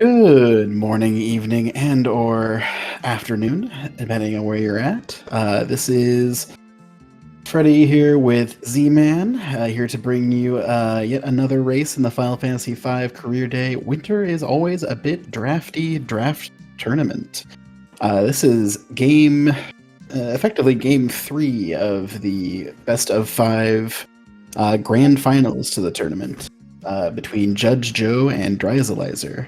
Good morning, evening, and or afternoon, depending on where you're at. This is Freddy here with Z-Man, here to bring you yet another race in the Final Fantasy V Career Day. Winter is always a bit drafty draft tournament. This is effectively game 3 of the best of 5 grand finals to the tournament between Judgejoe and Dryzalizer.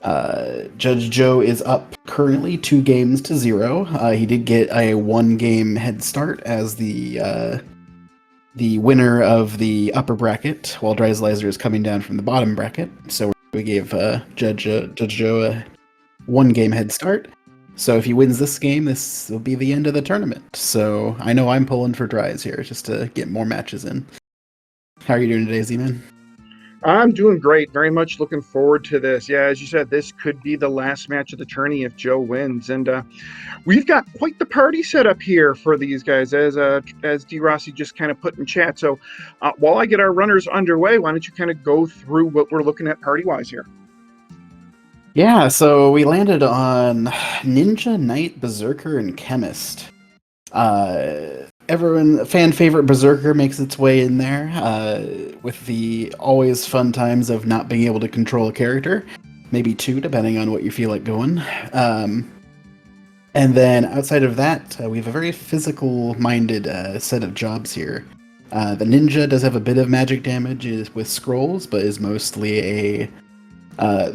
Judgejoe is up currently 2 games to 0. He did get a 1 game head start as the winner of the upper bracket, while Dryzalizer is coming down from the bottom bracket. So we gave Judgejoe a 1 game head start. So if he wins this game, this will be the end of the tournament. So I know I'm pulling for Dryz here just to get more matches in. How are you doing today, Z-Man? I'm doing great. Very much looking forward to this. Yeah, as you said, this could be the last match of the tourney if Joe wins, and we've got quite the party set up here for these guys, as D. Rossi just kind of put in chat. So while I get our runners underway, why don't you kind of go through what we're looking at party wise here? Yeah, so we landed on Ninja, Knight, Berserker, and Chemist. Everyone, fan favorite Berserker makes its way in there with the always fun times of not being able to control a character, maybe 2 depending on what you feel like going. And then outside of that, we have a very physical-minded set of jobs here. The ninja does have a bit of magic damage with scrolls, but is mostly a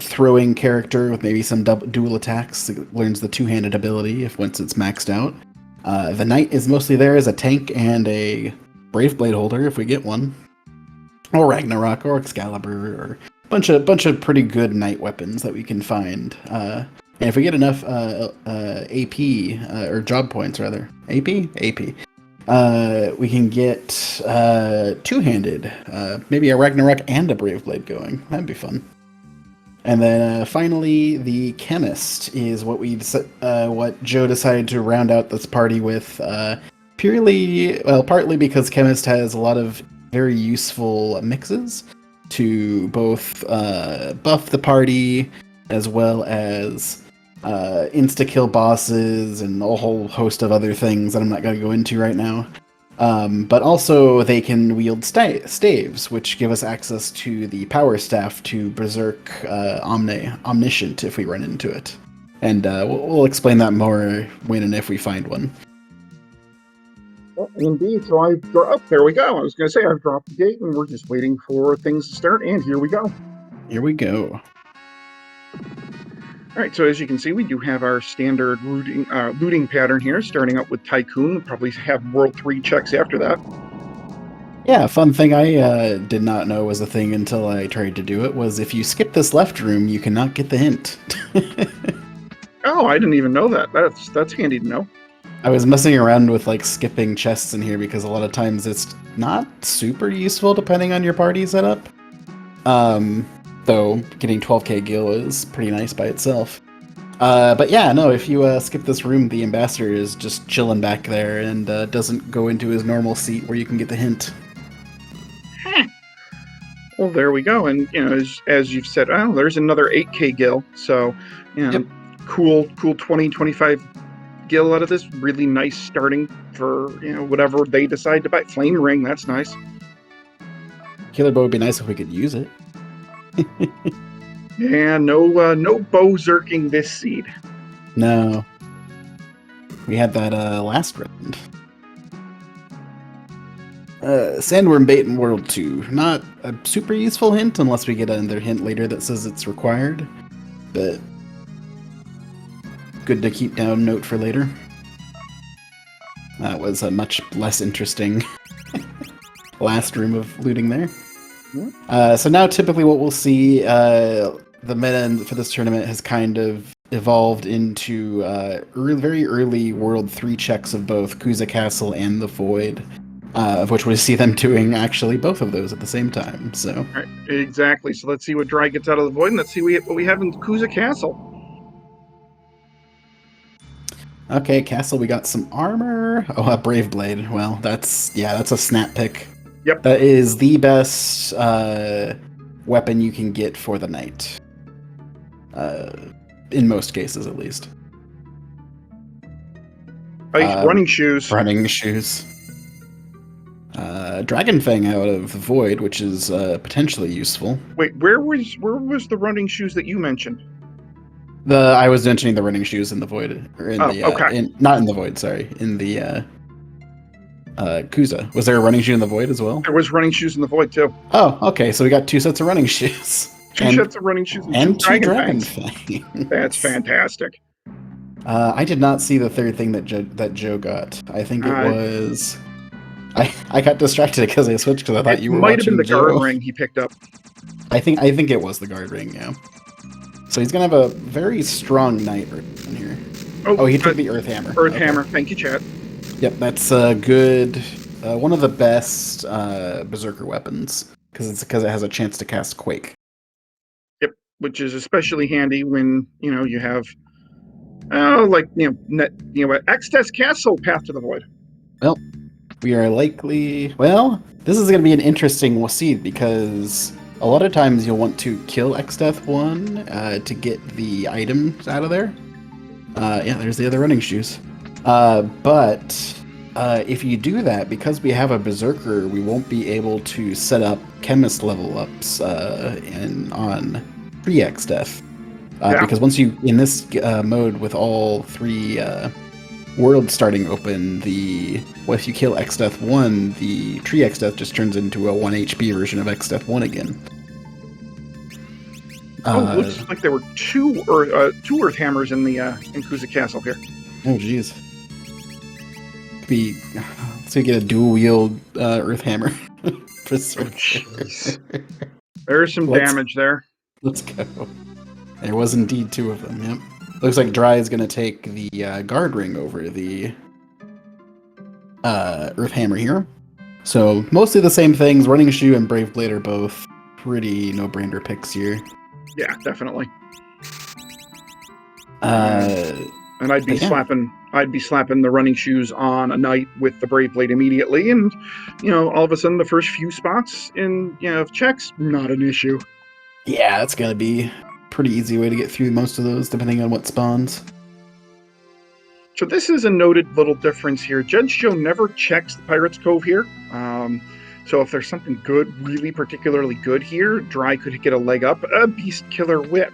throwing character with maybe some dual attacks. It learns the 2-handed ability if once it's maxed out. The knight is mostly there as a tank and a brave blade holder if we get one, or Ragnarok or Excalibur or bunch of pretty good knight weapons that we can find. And if we get enough AP or job points rather, AP, we can get 2-handed, maybe a Ragnarok and a brave blade going. That'd be fun. And then finally, the chemist is what what Joe decided to round out this party with. Partly because chemist has a lot of very useful mixes to both buff the party as well as insta-kill bosses and a whole host of other things that I'm not going to go into right now. But also they can wield staves, which give us access to the power staff to Berserk Omniscient if we run into it. And we'll explain that more when and if we find one. Well, indeed. So there we go. I was going to say I've dropped the gate and we're just waiting for things to start. And here we go. Here we go. All right, so as you can see, we do have our standard looting pattern here, starting out with Tycoon. We'll probably have World 3 checks after that. Yeah, fun thing I did not know was a thing until I tried to do it was if you skip this left room, you cannot get the hint. Oh, I didn't even know that. That's handy to know. I was messing around with like skipping chests in here because a lot of times it's not super useful depending on your party setup. Though getting 12k gil is pretty nice by itself. But yeah, no, if you skip this room, the ambassador is just chilling back there and doesn't go into his normal seat where you can get the hint. Well, there we go. And, as you've said, there's another 8k gil. So, Yep. cool 20, 25 gil out of this. Really nice starting for, whatever they decide to buy. Flame Ring, that's nice. Killer Bow would be nice if we could use it. Yeah, no Berserking this seed. No. We had that last round. Sandworm Bait in World 2. Not a super useful hint unless we get another hint later that says it's required. But good to keep down note for later. That was a much less interesting last room of looting there. So now typically what we'll see, the meta for this tournament has kind of evolved into very early World 3 checks of both Kuza Castle and the Void, of which we see them doing actually both of those at the same time. So Right, exactly. So let's see what Dry gets out of the Void, and let's see what we have in Kuza Castle. Okay, Castle, we got some armor. Oh, a Brave Blade. Well, that's a snap pick. Yep. That is the best weapon you can get for the knight. in most cases at least. Running shoes. Running shoes. Dragon Fang out of the Void, which is potentially useful. Wait, where was the running shoes that you mentioned? I was mentioning the running shoes in the Void, or in okay. Not in the Void, sorry, in the Kuza. Was there a running shoe in the Void as well? There was running shoes in the Void too. Oh, okay. So we got 2 sets of running shoes. Two sets of running shoes and two Dragon Fangs. That's fantastic. I did not see the third thing that Joe got. I think it was. I got distracted because I switched because I thought you were watching. It might have been the guard ring he picked up. I think it was the guard ring. Yeah. So he's gonna have a very strong knight in here. Oh, he took the Earth Hammer. Earth Hammer. Thank you, chat. Yep, that's a good. One of the best Berserker weapons because it has a chance to cast Quake. Yep, which is especially handy when you have X-Test Castle Path to the Void. Well, we are likely. Well, this is going to be an interesting seed because a lot of times you'll want to kill X-Death 1 to get the items out of there. Yeah, there's the other running shoes. But if you do that, because we have a Berserker, we won't be able to set up Chemist level ups on pre-X-Death. Because once you, in this mode with all 3 worlds starting open, if you kill X-Death 1, the tree X-Death just turns into a 1 HP version of X-Death 1 again. Looks like there were two Earth Hammers in the in Kuza Castle here. Oh, jeez. So you get a dual wield Earth Hammer. There's some damage there. Let's go. There was indeed 2 of them. Yep. Looks like Dry is going to take the guard ring over the Earth Hammer here. So mostly the same things. Running Shoe and Brave Blade are both pretty no-brainer picks here. Yeah, definitely. And I'd be slapping the running shoes on a knight with the Brave Blade immediately, and all of a sudden the first few spots in checks, not an issue. Yeah, it's gonna be pretty easy way to get through most of those, depending on what spawns. So this is a noted little difference here. Judgejoe never checks the Pirate's Cove here. So if there's something good, really particularly good here, Dry could get a leg up. A Beast Killer Whip.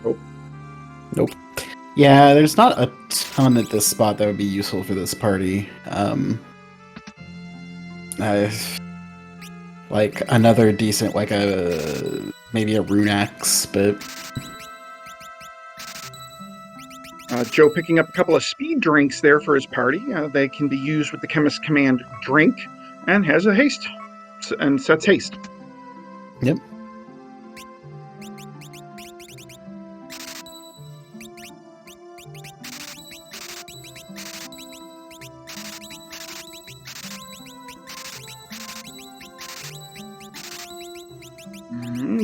Oh. Nope. Yeah, there's not a ton at this spot that would be useful for this party. Like another decent, like maybe a Rune Axe, but... Joe picking up a couple of speed drinks there for his party. They can be used with the Chemist Command Drink, and has a haste, and sets haste. Yep.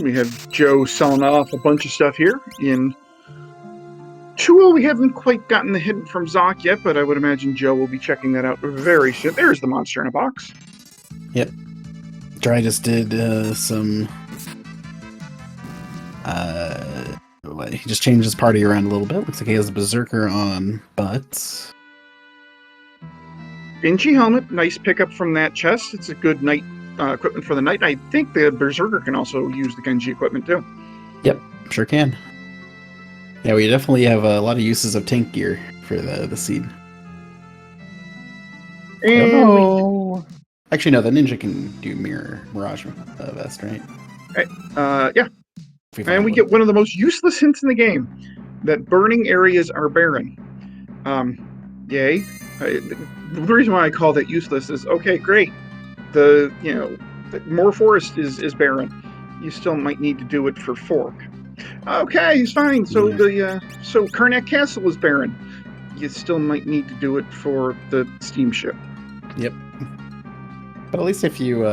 We have Joe selling off a bunch of stuff here. In 2-0, we haven't quite gotten the hint from Zoc yet, but I would imagine Joe will be checking that out very soon. There's the monster in a box. Yep. Dry just did some... he just changed his party around a little bit. Looks like he has a Berserker on, but... Binchi Helmet, nice pickup from that chest. It's a good knight equipment for the knight. I think the Berserker can also use the Genji equipment too. Yep, sure can. Yeah, we definitely have a lot of uses of tank gear for the seed. And actually, no, the ninja can do Mirage Vest, right? Yeah. And we get one of the most useless hints in the game, that burning areas are barren. Yay. The reason why I call that useless is, okay, great. The more forest is barren. You still might need to do it for Fork. Okay, he's fine. So so Karnak Castle is barren. You still might need to do it for the steamship. Yep. But at least if you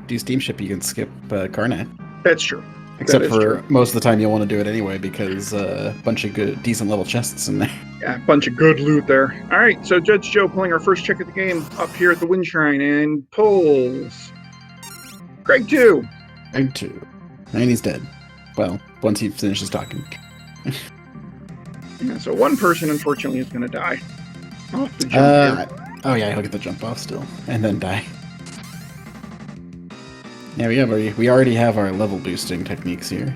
do steamship, you can skip Karnak. That's true. Except for most of the time you'll want to do it anyway because a bunch of good, decent level chests in there. Yeah, a bunch of good loot there. All right, so Judgejoe pulling our first check of the game up here at the Wind Shrine and pulls Greg 2. Greg 2. And he's dead. Well, once he finishes talking. Yeah, so one person, unfortunately, is going to die off the jump here. Oh yeah, he'll get the jump off still, and then die. Yeah, we already have our level boosting techniques here.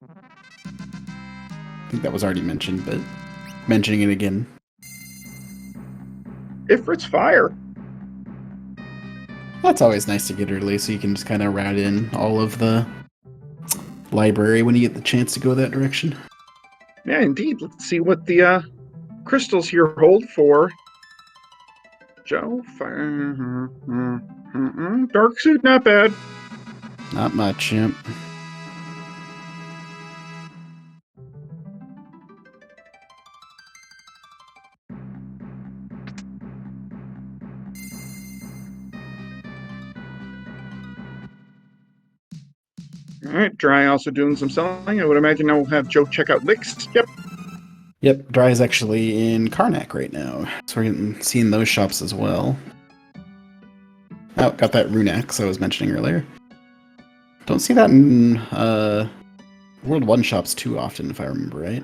I think that was already mentioned, but mentioning it again. Ifrit's fire. That's always nice to get early, so you can just kind of route in all of the library when you get the chance to go that direction. Yeah, indeed. Let's see what the crystals here hold for Joe. Fire. Dark suit, not bad. Not much, yep. All right, Dry also doing some selling. I would imagine I'll have Joe check out licks. Yep. Yep, Dry is actually in Karnak right now, so we're seeing those shops as well. Oh, got that rune axe I was mentioning earlier. Don't see that in World 1 shops too often, if I remember right.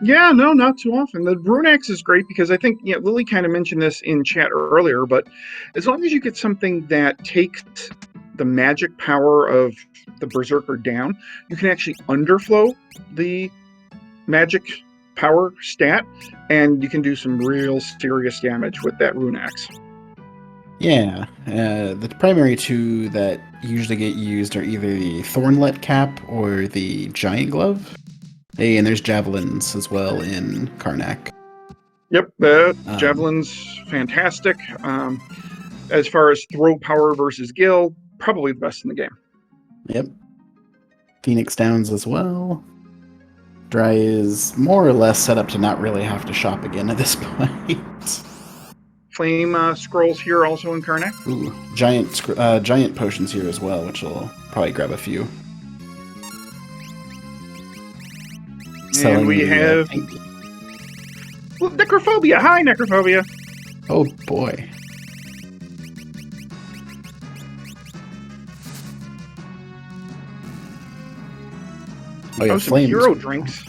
Yeah, no, not too often. The rune axe is great because I think, Lily kind of mentioned this in chat earlier, but as long as you get something that takes the magic power of the berserker down, you can actually underflow the magic power stat, and you can do some real serious damage with that rune axe. Yeah, the primary two that usually get used are either the Thornlet Cap or the Giant Glove. Hey, and there's Javelins as well in Karnak. Yep, the Javelin's fantastic. As far as throw power versus Gil, probably the best in the game. Yep. Phoenix Downs as well. Dry is more or less set up to not really have to shop again at this point. Flame scrolls here also in Karnak. Ooh, giant potions here as well, which will probably grab a few. And we have Necrophobia. Hi, Necrophobia. Oh boy. Oh yeah, some hero drinks.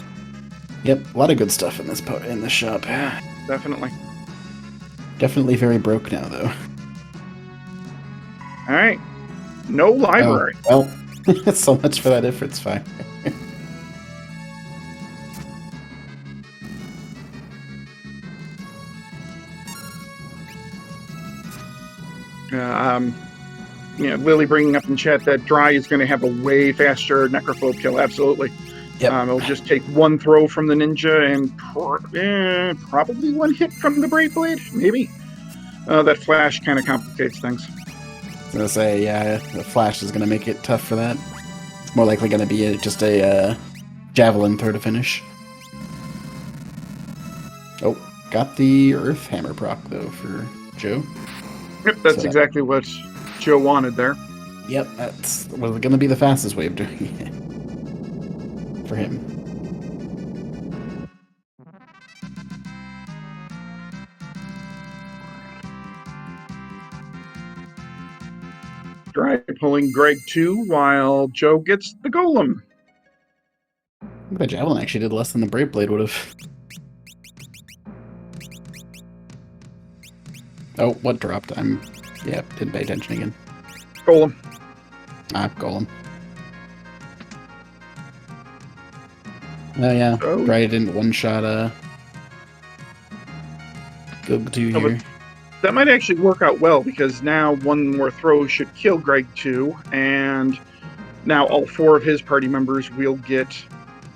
Yep, a lot of good stuff in this shop. Yeah, definitely. Definitely very broke now, though. All right, no library. Oh, well, so much for that Ifrit's fire. Lily bringing up in chat that Dry is going to have a way faster Necrophobe kill. Absolutely. Yep. It'll just take one throw from the ninja and probably one hit from the Brave Blade. Maybe. That flash kind of complicates things. I was gonna say, yeah, the flash is gonna make it tough for that. It's more likely gonna be just a javelin throw to finish. Oh, got the Earth Hammer proc though for Joe. Yep, that's exactly what Joe wanted there. Yep, that's going to be the fastest way of doing it for him. Dry pulling Greg 2 while Joe gets the golem. The javelin actually did less than the Brave Blade would have. Oh, what dropped? Didn't pay attention again. Golem. Golem. Oh yeah, Dry didn't one-shot Go to here. That might actually work out well because now one more throw should kill Greg 2, and now all 4 of his party members will get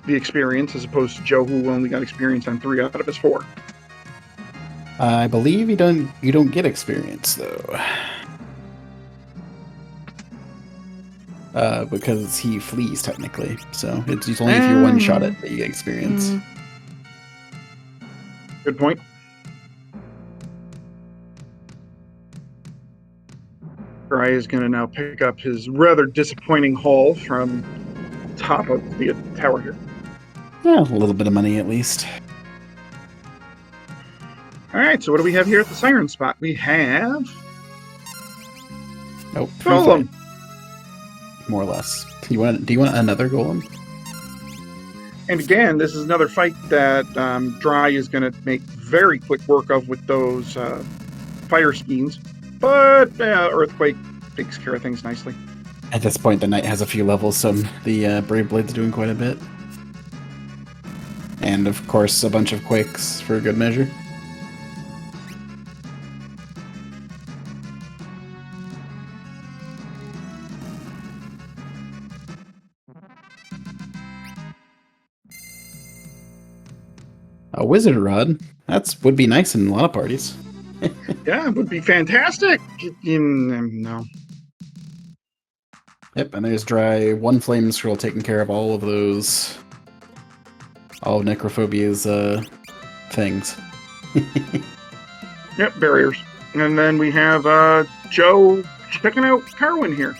the experience as opposed to Joe, who only got experience on 3 out of his 4. I believe you don't get experience though. Because he flees technically, so it's only if you one-shot it that you get experience. Good point. Dry is going to now pick up his rather disappointing haul from top of the tower here. Yeah, a little bit of money at least. All right, so what do we have here at the siren spot? We have Nope. Golem. More or less. Do you want another golem? And again, this is another fight that Dry is going to make very quick work of with those fire schemes. But Earthquake takes care of things nicely. At this point, the knight has a few levels, so the Brave Blade's doing quite a bit. And, of course, a bunch of quakes for good measure. A Wizard Rod? Would be nice in a lot of parties. Yeah, it would be fantastic. No. Yep, and there's Dry. One Flame Scroll taking care of all of those... all of Necrophobia's things. Yep, barriers. And then we have Joe checking out Carwin here.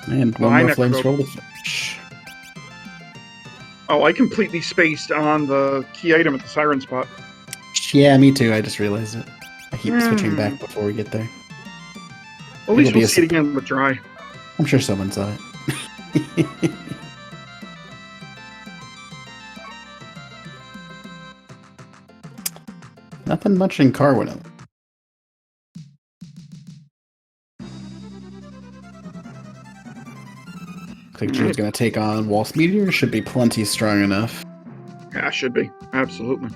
And one more Flame Scroll to finish. Oh, I completely spaced on the key item at the Siren spot. Yeah, me too. I just realized it. I keep switching back before we get there. Well, at least we'll see it again with Dry. I'm sure someone saw it. Nothing much in Carwin. I think Joe's going to take on Waltz Meteor. Should be plenty strong enough. Yeah, should be. Absolutely.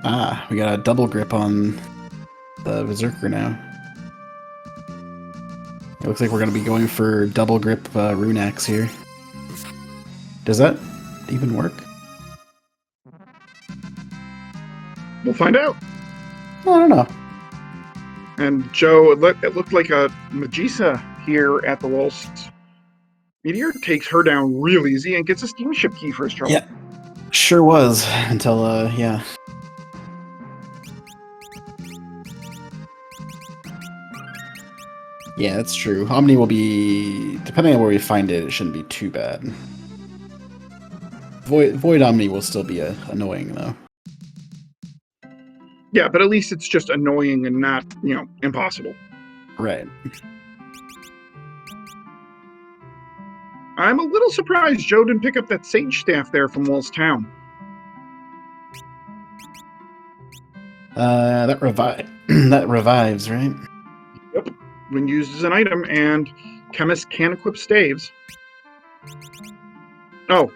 Ah, we got a double grip on the Berserker now. It looks like we're going to be going for double grip Rune Axe here. Does that even work? We'll find out. I don't know. And Joe, it looked like a Magisa here at the Waltz Meteor takes her down real easy and gets a steamship key for his trouble. Yeah, sure was until yeah. Yeah, that's true. Omni will be, depending on where we find it, it shouldn't be too bad. Void Omni will still be annoying though. Yeah, but at least it's just annoying and not, impossible. Right. I'm a little surprised Joe didn't pick up that Sage Staff there from Waltz Town. That revives, right? Yep. When used as an item, and Chemist can equip staves. Oh,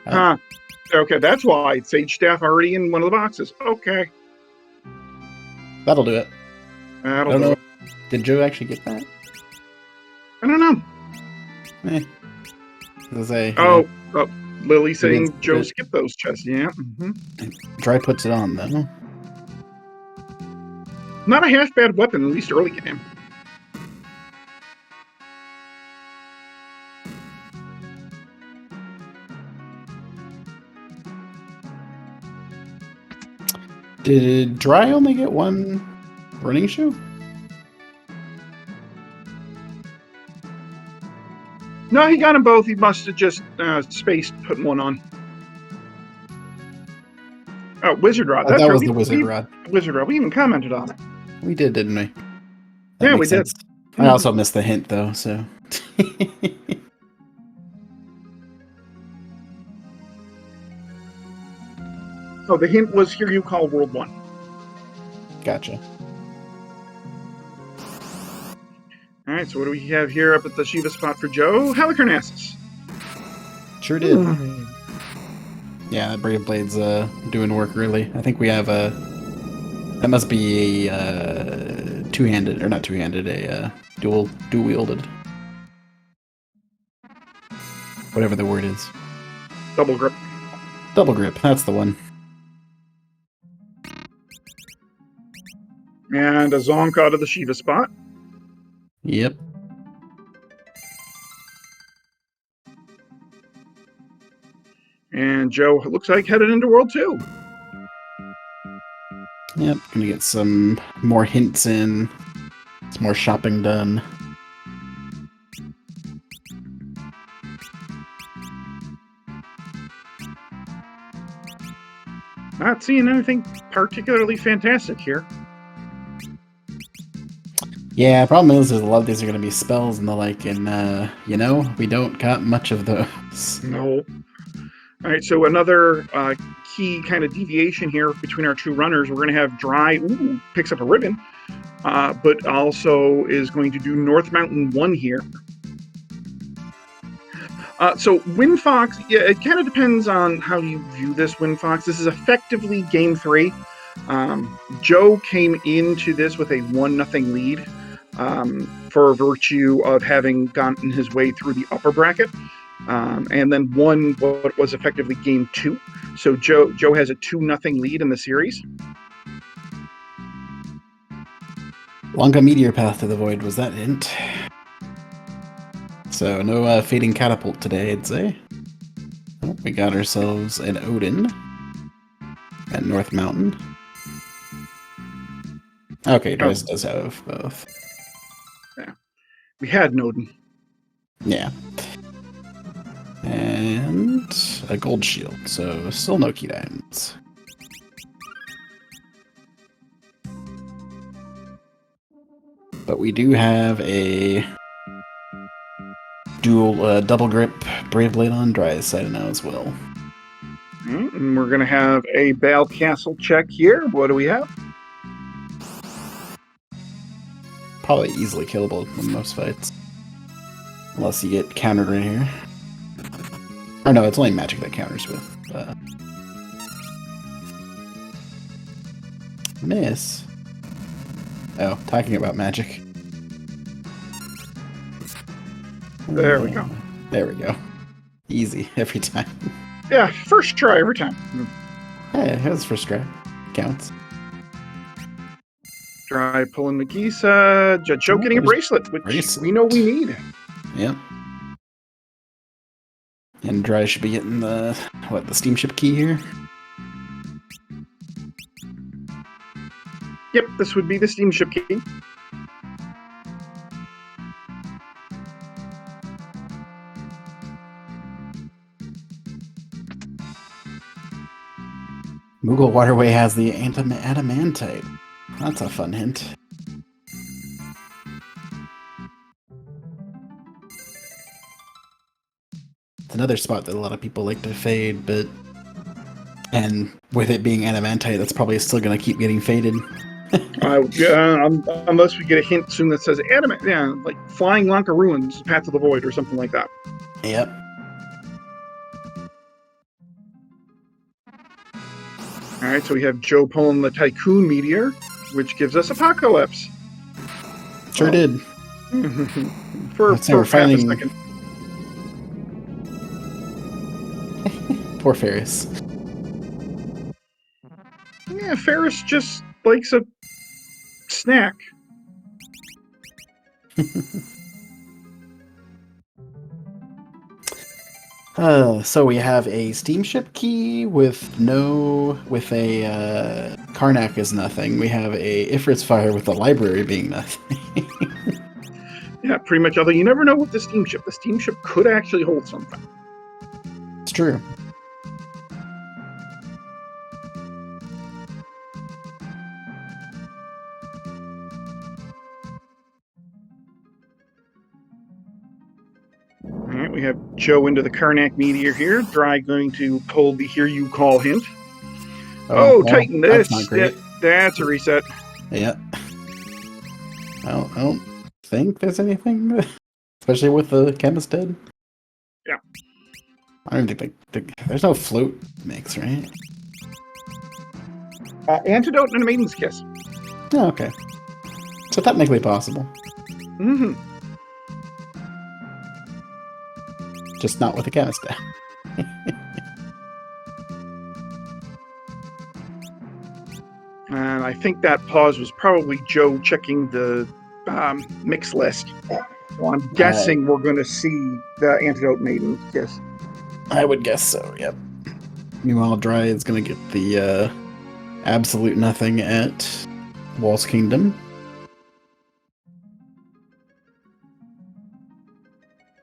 okay, that's why. Sage Staff already in one of the boxes. Okay. That'll do it. That'll do it. Did Joe actually get that? I don't know. Lily saying Joe skipped those chests. Yeah. Dry puts it on, though. Not a half bad weapon, at least early game. Did Dry only get one running shoe? No, he got them both. He must have just spaced putting one on. Oh, Wizard Rod. That was the Wizard Rod. Wizard Rod. We even commented on it. We did, didn't we? Yeah, we did. I also missed the hint, though, so... Oh, the hint was here you call World 1. Gotcha. All right, so what do we have here up at the Shiva spot for Joe? Halicarnassus. Sure did. Yeah, that Brave Blade's doing work, really. I think we have a... That must be a two-handed, or not two-handed, a dual-wielded. Whatever the word is. Double grip. Double grip, that's the one. And a Zonk out of the Shiva spot. Yep. And Joe looks like headed into World 2. Yep, gonna get some more hints in. Some more shopping done. not seeing anything particularly fantastic here. Yeah, problem is, a lot of these are going to be spells and the like, and, we don't got much of those. No. All right, so another key kind of deviation here between our two runners. We're going to have Dry, picks up a ribbon, but also is going to do North Mountain 1 here. So Windfox, yeah, it kind of depends on how you view this, Windfox. This is effectively game 3. Joe came into this with a 1-0 lead for virtue of having gotten his way through the upper bracket. And then won what was effectively game 2. So Joe has a 2-0 lead in the series. Longa Meteor Path to the Void was that hint. So no Fading Catapult today, I'd say. Oh, we got ourselves an Odin at North Mountain. Okay, Dryz does have both. Yeah, we had an Odin. Yeah. And a gold shield, so still no key diamonds. But we do have a dual double grip Brave Blade on Dry's side now as well. And we're going to have a Bale Castle check here. What do we have? Probably easily killable in most fights. Unless you get countered right here. Or no, it's only magic that counters with. Miss. Oh, talking about magic. There we go. There we go. Easy every time. Yeah, first try every time. Hey, that's first try. Counts. Dry pulling the Gisa. Judgejoe getting a bracelet, which we know we need. Yep. And Dry should be getting the steamship key here? Yep, this would be the steamship key. Moogle Waterway has the adamantite. That's a fun hint. It's another spot that a lot of people like to fade, but... And with it being adamantite, that's probably still going to keep getting faded. Unless we get a hint soon that says adamant, yeah, like Flying Lanka Ruins, Path to the Void, or something like that. Yep. All right, so we have Joe pulling the Tycoon Meteor, which gives us Apocalypse. Sure did. for half a second. Poor Ferris. Yeah, Ferris just likes a snack. So we have a steamship key with a Karnak is nothing. We have a Ifrit's Fire with the library being nothing. Yeah, pretty much. Although you never know with the steamship. The steamship could actually hold something. It's true. All right, we have Joe into the Karnak Meteor here. Dry going to pull the Hear You Call hint. Well, Titan this. That's not great. That's a reset. Yeah. I don't think there's anything, especially with the chemist dead. Yeah. I don't think there's no float mix, right? Antidote and a Maiden's Kiss. Oh, okay. So technically possible. Mm-hmm. Just not with the chemist dead. And I think that pause was probably Joe checking the mix list. So I'm guessing we're going to see the Antidote Maiden Kiss. I would guess so, yep. Meanwhile, Dry is going to get the absolute nothing at Walt's Kingdom.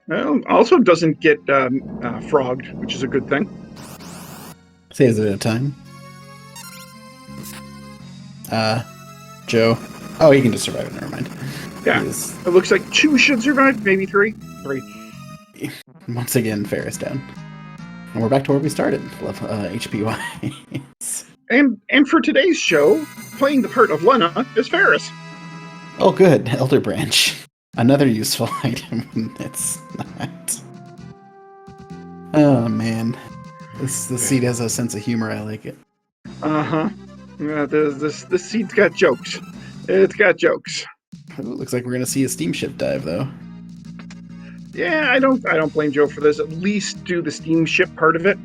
Well, also doesn't get frogged, which is a good thing. Saves a bit of time. Joe. Oh, he can just survive it. Never mind. Yeah. He's, It looks like 2 should survive, maybe 3. 3. once again, Ferris down. And we're back to where we started. Love HPY. And for today's show, playing the part of Lena is Ferris. Oh, good. Elder Branch. Another useful item. It's not. Oh, man. This seed has a sense of humor. I like it. Uh-huh. Yeah, this seed's got jokes. It's got jokes. It looks like we're going to see a steamship dive, though. Yeah, I don't blame Joe for this. At least do the steamship part of it.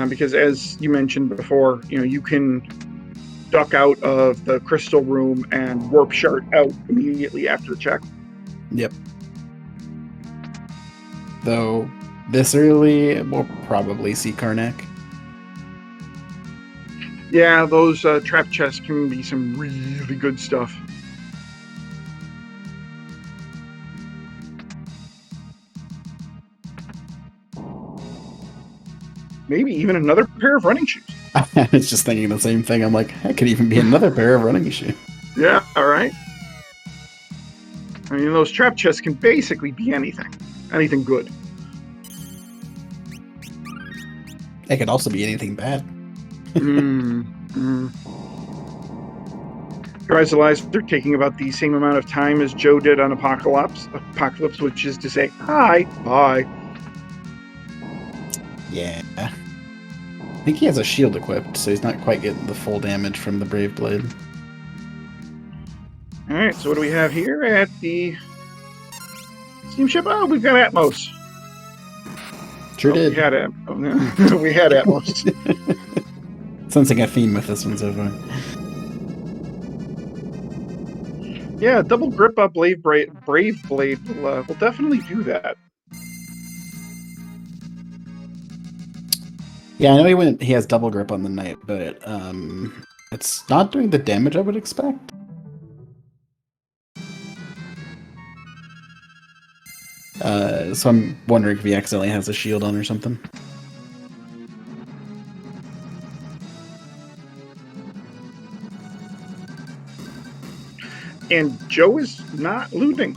Because as you mentioned before, you can duck out of the crystal room and warp shard out immediately after the check. Yep. Though, this early, we'll probably see Karnak. Yeah, those trap chests can be some really good stuff. Maybe even another pair of running shoes. I was just thinking the same thing. I'm like, that could even be another pair of running shoes. Yeah, all right. I mean, those trap chests can basically be anything. Anything good. It could also be anything bad. Dryzalizer taking about the same amount of time as Joe did on Apocalypse, which is to say, hi, bye. Yeah. I think he has a shield equipped, so he's not quite getting the full damage from the Brave Blade. Alright, so what do we have here at the steamship? Oh, we've got Atmos. Sure did. We had Atmos. We had Atmos. Sensing a theme with this one so far. Yeah, double grip up Brave Blade will definitely do that. Yeah, I know he has double grip on the knight, but it's not doing the damage I would expect. So I'm wondering if he accidentally has a shield on or something. And Joe is not looting.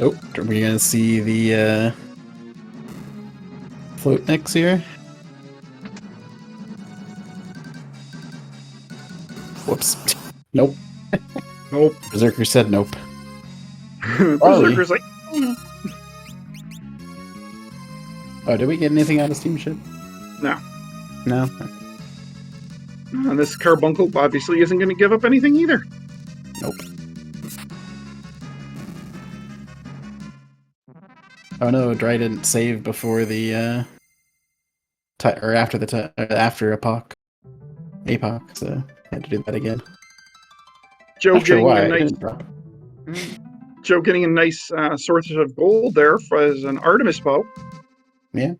Oh, are we gonna see the float next here? Whoops. Nope. Nope. Berserker said nope. Berserker's like, Oh, did we get anything out of Steamship? no. No? And this carbuncle obviously isn't going to give up anything either. Nope. Oh no, Dry didn't save before the or after the after APOC, so I had to do that again. Joe Not sure getting why. a It nice, didn't drop. Joe getting a nice source of gold there as an Artemis bow. Yeah.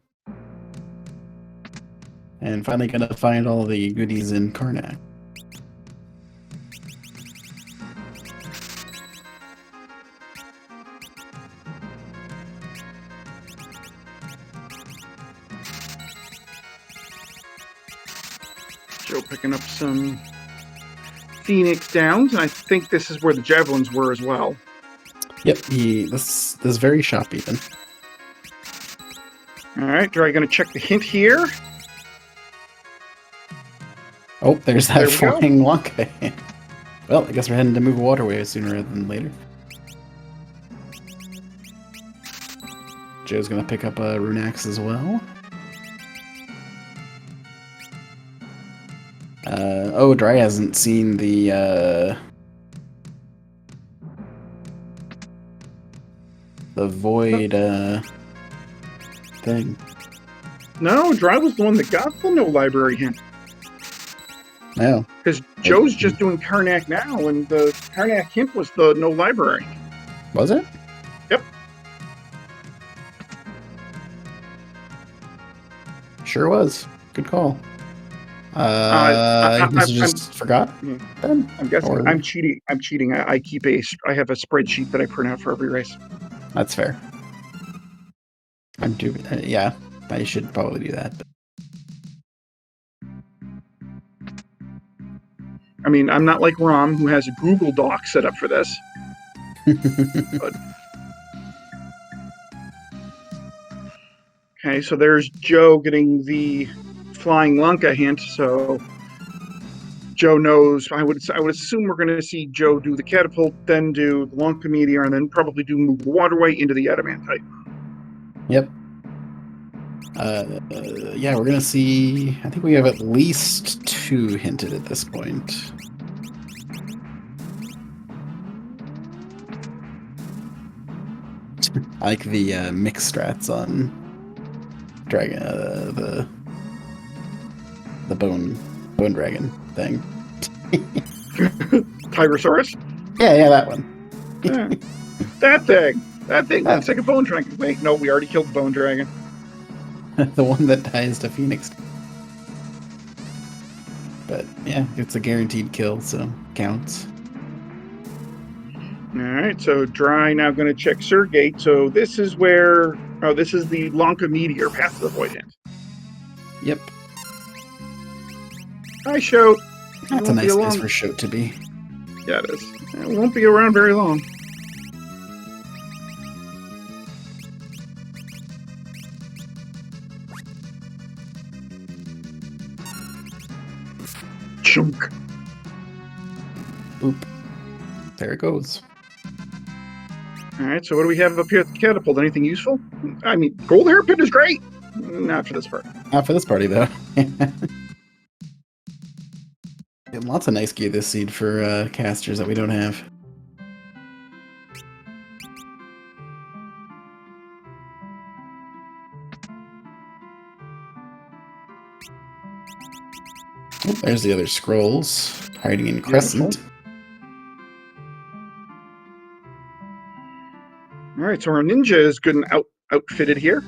And finally gonna find all the goodies in Karnak. Joe picking up some Phoenix Downs, and I think this is where the javelins were as well. Yep, this is very shop even. All right, Dry going to check the hint here. Oh, there's that There we go. flying Wonka. Well, I guess we're heading to move waterway sooner than later. Joe's gonna pick up a rune axe as well. Oh, Dry hasn't seen the void thing. No, Dry was the one that got the no library hint. No. Because Joe's just doing Karnak now, and the Karnak hint was the no library. Was it? Yep. Sure was. Good call. I just forgot. Then? I'm guessing Or- I'm cheating. I have a spreadsheet that I print out for every race. That's fair. I'm doing. Yeah, I should probably do that. But I mean, I'm not like Rom, who has a Google Doc set up for this. But... Okay, so there's Joe getting the flying Lanka hint, so Joe knows. I would assume we're going to see Joe do the catapult, then do the Lanka meteor, and then probably do move the waterway into the adamantite. Yep. Yeah, we're gonna see. I think we have at least 2 hinted at this point. I like the mix strats on dragon, the bone dragon thing. Tyrosaurus? Yeah, that one. Yeah. That thing looks like a bone dragon. Wait, no, we already killed the bone dragon. The one that dies to Phoenix. But yeah, it's a guaranteed kill, so counts. All right, so Dry now going to check Surgate. So this is where, this is the Lanka meteor, Path to the Void Hand. Yep. Hi, Shoat. That's a nice place for Shoat to be. Yeah, it is. It won't be around very long. Chunk. Boop. There it goes. All right, so what do we have up here at the catapult? Anything useful? I mean, gold hairpin is great. Not for this part. Not for this party, though. Getting lots of nice gear this seed for casters that we don't have. Oh, there's the other scrolls hiding in Crescent. All right, so our ninja is good and outfitted here.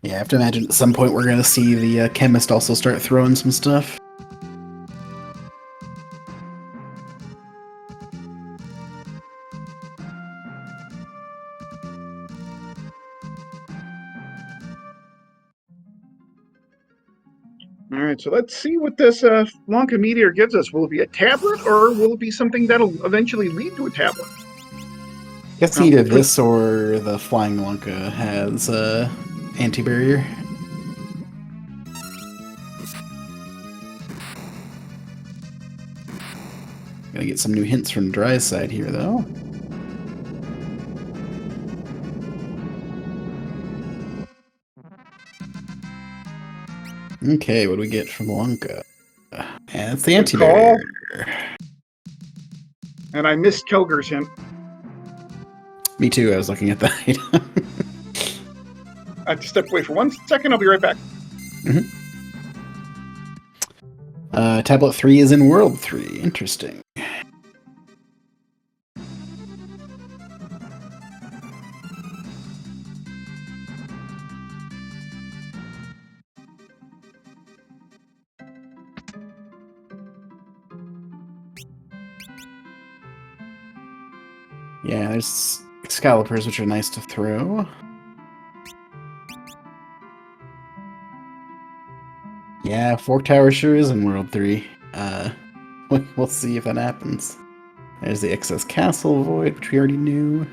Yeah, I have to imagine at some point we're going to see the chemist also start throwing some stuff. All right, so let's see what this Lanka meteor gives us. Will it be a tablet, or will it be something that'll eventually lead to a tablet? I guess either this or the Flying Lanka has anti-barrier. Gonna get some new hints from Dry's side here, though. Okay, what do we get from Lanka? And it's the anti-barrier. And I missed Kelger's hint. Me too, I was looking at that. I have to step away for 1 second. I'll be right back. Mm-hmm. Tablet 3 is in World 3. Interesting. Yeah, there's Excaliburs, which are nice to throw. Yeah, Fork Tower sure is in World 3. We'll see if that happens. There's the Excess Castle Void, which we already knew.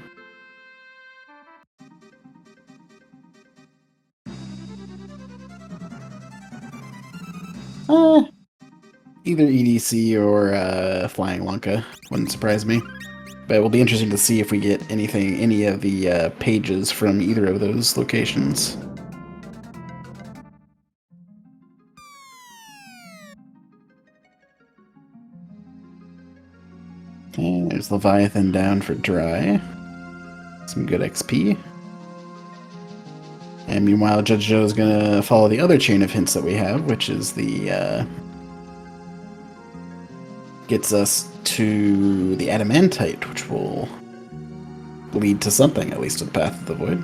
Either EDC or Flying Lanka. Wouldn't surprise me. But it will be interesting to see if we get any of the pages from either of those locations. Okay, there's Leviathan down for Dry. Some good XP. And meanwhile, Judgejoe is going to follow the other chain of hints that we have, which is the gets us to the adamantite, which will lead to something, at least to the Path of the Void.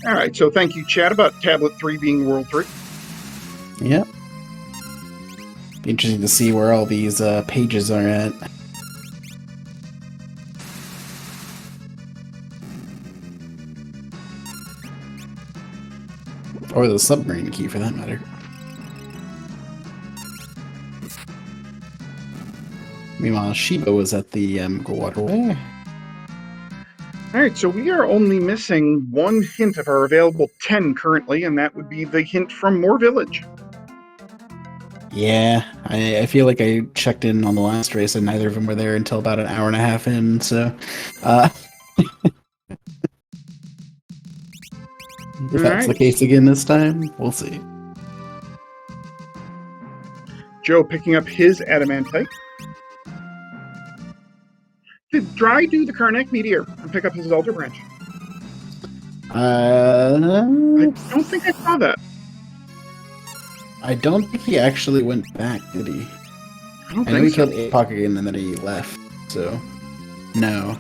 All right, so thank you, Chad, about Tablet 3 being World 3. Yep. Be interesting to see where all these pages are at. Or the submarine key, for that matter. Meanwhile, Shiba was at the waterway. All right, so we are only missing one hint of our available 10 currently, and that would be the hint from Moore Village. Yeah, I feel like I checked in on the last race and neither of them were there until about an hour and a half in, so... if that's the case again this time, we'll see. Joe picking up his adamantite. Did Dry do the Karnak Meteor and pick up his Elder Branch? I don't think I saw that. I don't think he actually went back, did he? I know he killed Apoc again and then he left, so... No.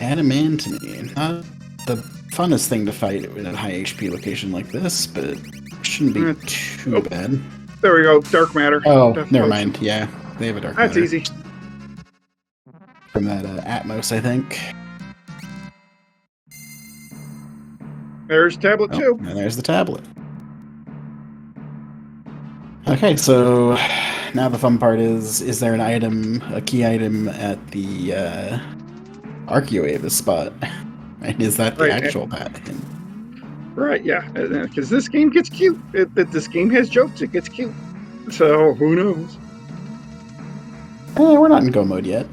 Adamantine. Not the funnest thing to fight in a high HP location like this, but it shouldn't be too bad. There we go, Dark Matter. Oh, never mind, yeah. They have a Dark Matter. That's easy. From that Atmos, I think. There's tablet 2. And there's the tablet. Okay, so now the fun part is there an item, a key item at the Archeoavis spot? And is that the actual path? Right, yeah, because this game gets cute. This game has jokes, it gets cute. So, who knows? We're not in go mode yet.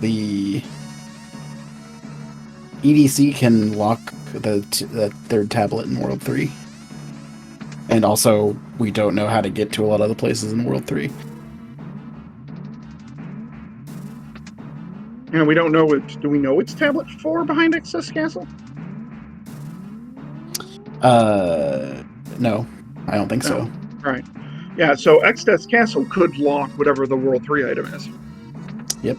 The EDC can lock the third tablet in World 3. And also, we don't know how to get to a lot of the places in World 3. And we don't know it. Do we know it's tablet 4 behind Excess Castle? No. I don't think so. Right. Yeah, so Excess Castle could lock whatever the World 3 item is. Yep.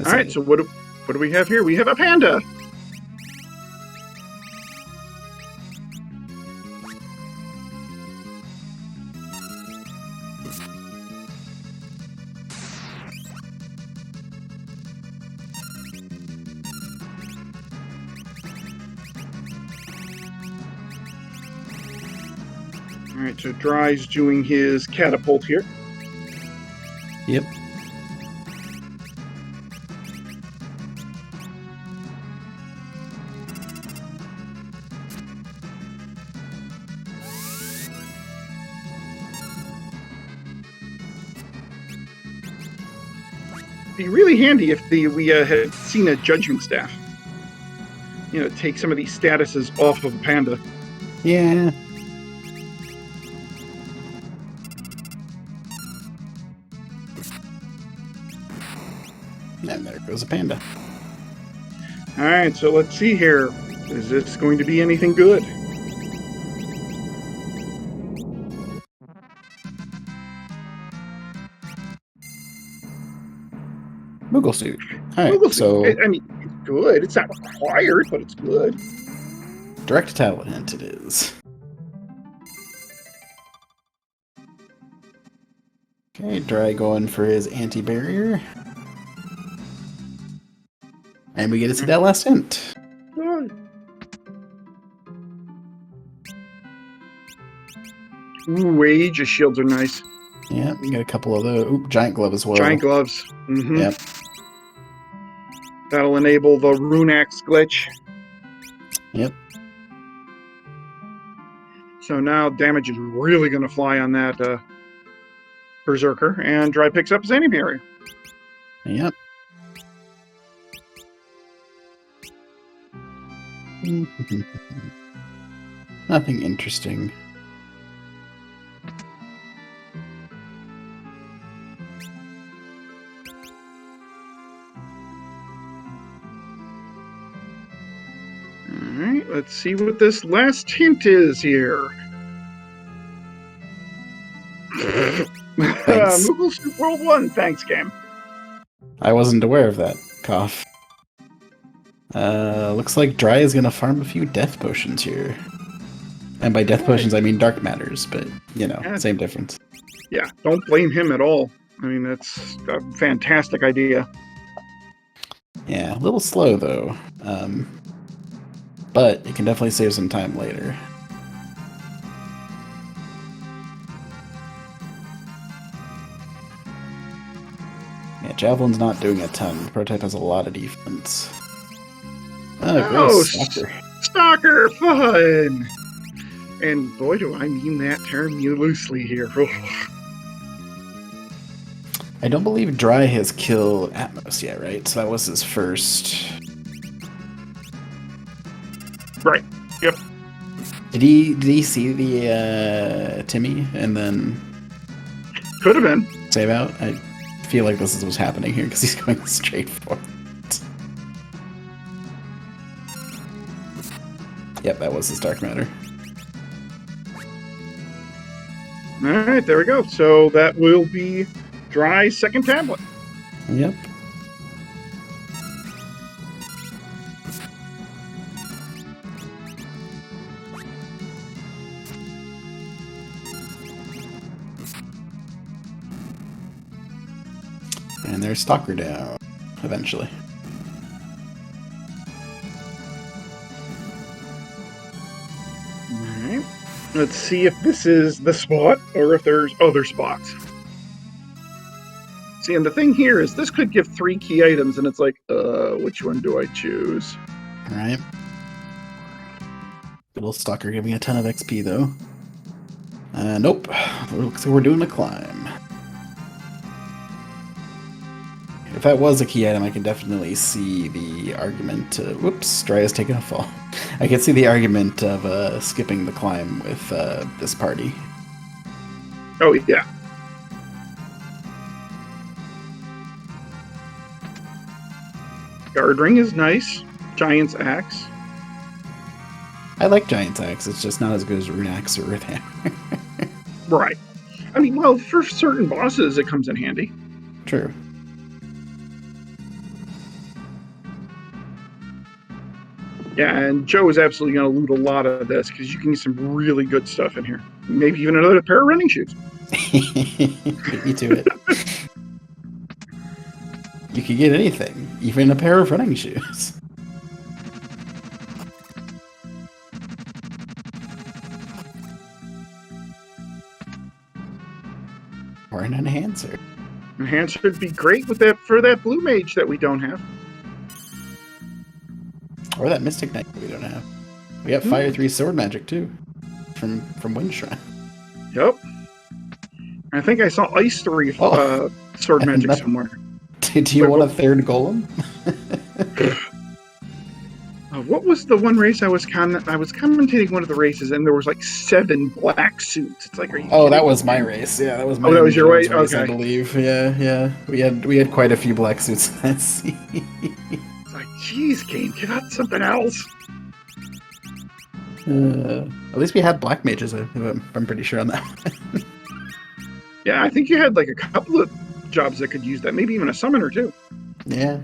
All right, so what do we have here? We have a panda. All right, so Dry's doing his catapult here. Yep. Be really handy if we had seen a judgment staff. You know, take some of these statuses off of a panda. Yeah. And there goes a panda. All right, so let's see here. Is this going to be anything good? Moogle suit. All right, so I mean, it's good. It's not required, but it's good. Direct tablet hint it is. Okay, Dry going for his anti-barrier. And we get to see that last hint. Ooh, Rage, shields are nice. Yeah, we got a couple of those. Oop, giant glove as well. Giant gloves. Mm-hmm. Yep. That'll enable the Rune Axe glitch. Yep. So now damage is really going to fly on that Berserker, and Dry picks up his anti-barrier. Yep. Nothing interesting. Alright, let's see what this last hint is here. Moogle Suit World 1, thanks, game. I wasn't aware of that. Cough. Looks like Dry is gonna farm a few death potions here. And by death potions, I mean dark matters, but, you know, same difference. Yeah, don't blame him at all. I mean, that's a fantastic idea. Yeah, a little slow though. But it can definitely save some time later. Yeah, Javelin's not doing a ton. The prototype has a lot of defense. Oh, Oh, gross. Stalker. stalker fun! And boy, do I mean that term loosely here. I don't believe Dry has killed Atmos yet, right? So that was his first. Right. Yep. Did he see the Timmy and then Could have been. save out? I feel like this is what's happening here because he's going straight for it. Yep, that was his dark matter. All right, there we go. So that will be Dry's second tablet. Yep. And there's Stalker down, eventually. Alright. Let's see if this is the spot or if there's other spots. See, and the thing here is this could give 3 key items, and it's like, which one do I choose? Alright. Little Stalker giving a ton of XP, though. Nope. Looks like we're doing a climb. If that was a key item, I can definitely see the argument. Whoops, Dry has taken a fall. I can see the argument of skipping the climb with this party. Oh, yeah. Guard ring is nice. Giant's axe. I like Giant's Axe, it's just not as good as Rune Axe or Earth Hammer. Right. I mean, well, for certain bosses, it comes in handy. True. Yeah, and Joe is absolutely going to loot a lot of this because you can get some really good stuff in here. Maybe even another pair of running shoes. Beat me to it. You could get anything, even a pair of running shoes. Or an enhancer. Enhancer would be great with that for that blue mage that we don't have. Or that Mystic Knight that we don't have. We have Fire 3 sword magic too. From Wind Shrine. Yep. I think I saw Ice 3 sword magic somewhere. Do you want a third golem? What was the one race I was commentating one of the races, and there was like 7 black suits. It's like, are you kidding? That was my race. Yeah, that was my. That was your race. I Okay. believe. Yeah. We had quite a few black suits. Let's see. It's like, geez, Kane, get out something else. At least we had black mages. I'm pretty sure on that one. Yeah, I think you had like a couple of jobs that could use that. Maybe even a summoner too. Yeah.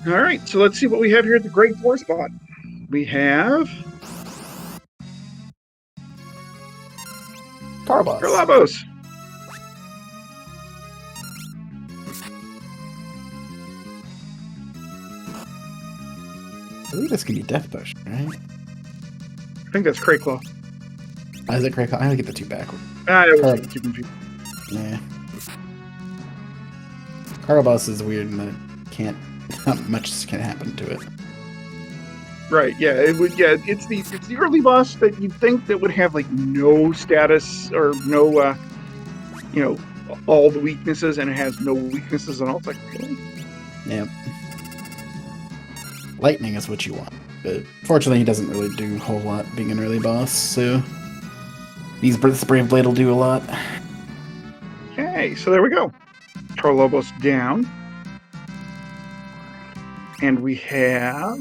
All right, so let's see what we have here at the Great Floor spot. We have Carbos. Carlabos. I believe this can be Death Potion, right? I think that's Crayclaw. Is it correct? I get the two backward. I was Carl- too confused. Yeah. Carbos is weird in that not much can happen to it. Right, yeah, it would. Yeah, it's the early boss that you'd think that would have like no status or no, all the weaknesses, and it has no weaknesses and all. It's like, really? Yep. Lightning is what you want, but fortunately he doesn't really do a whole lot being an early boss, so this Brave Blade will do a lot. Okay, so there we go. Torlobos down. And we have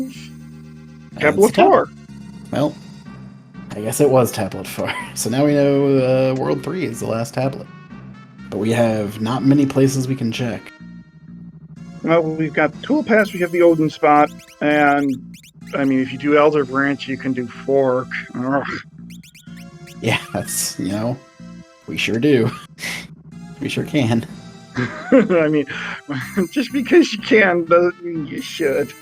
Tablet 4. Well, I guess it was Tablet 4. So now we know World 3 is the last tablet. But we have not many places we can check. Well, we've got the Tool Pass, we have the Odin spot, and I mean, if you do Elder Branch, you can do Fork. Ugh. Yeah, that's, we sure do. We sure can. I mean, just because you can doesn't mean you should.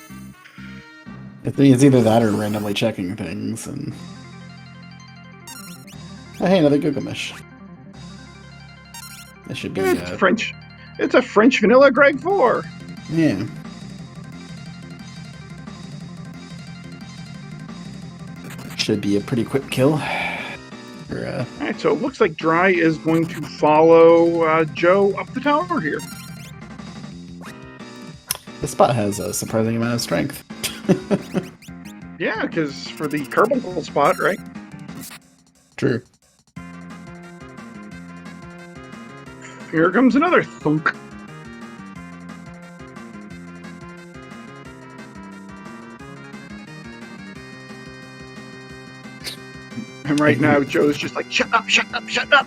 It's either that or randomly checking things. And oh, hey, another Gilgamesh. This should be It's French. It's a French vanilla Greg 4. yeah. Should be a pretty quick kill. All right, so it looks like Dry is going to follow Joe up the tower here. The spot has a surprising amount of strength. Yeah, because for the carbuncle spot, right? True. Here comes another thunk. And right now, Joe's just like, shut up, shut up, shut up.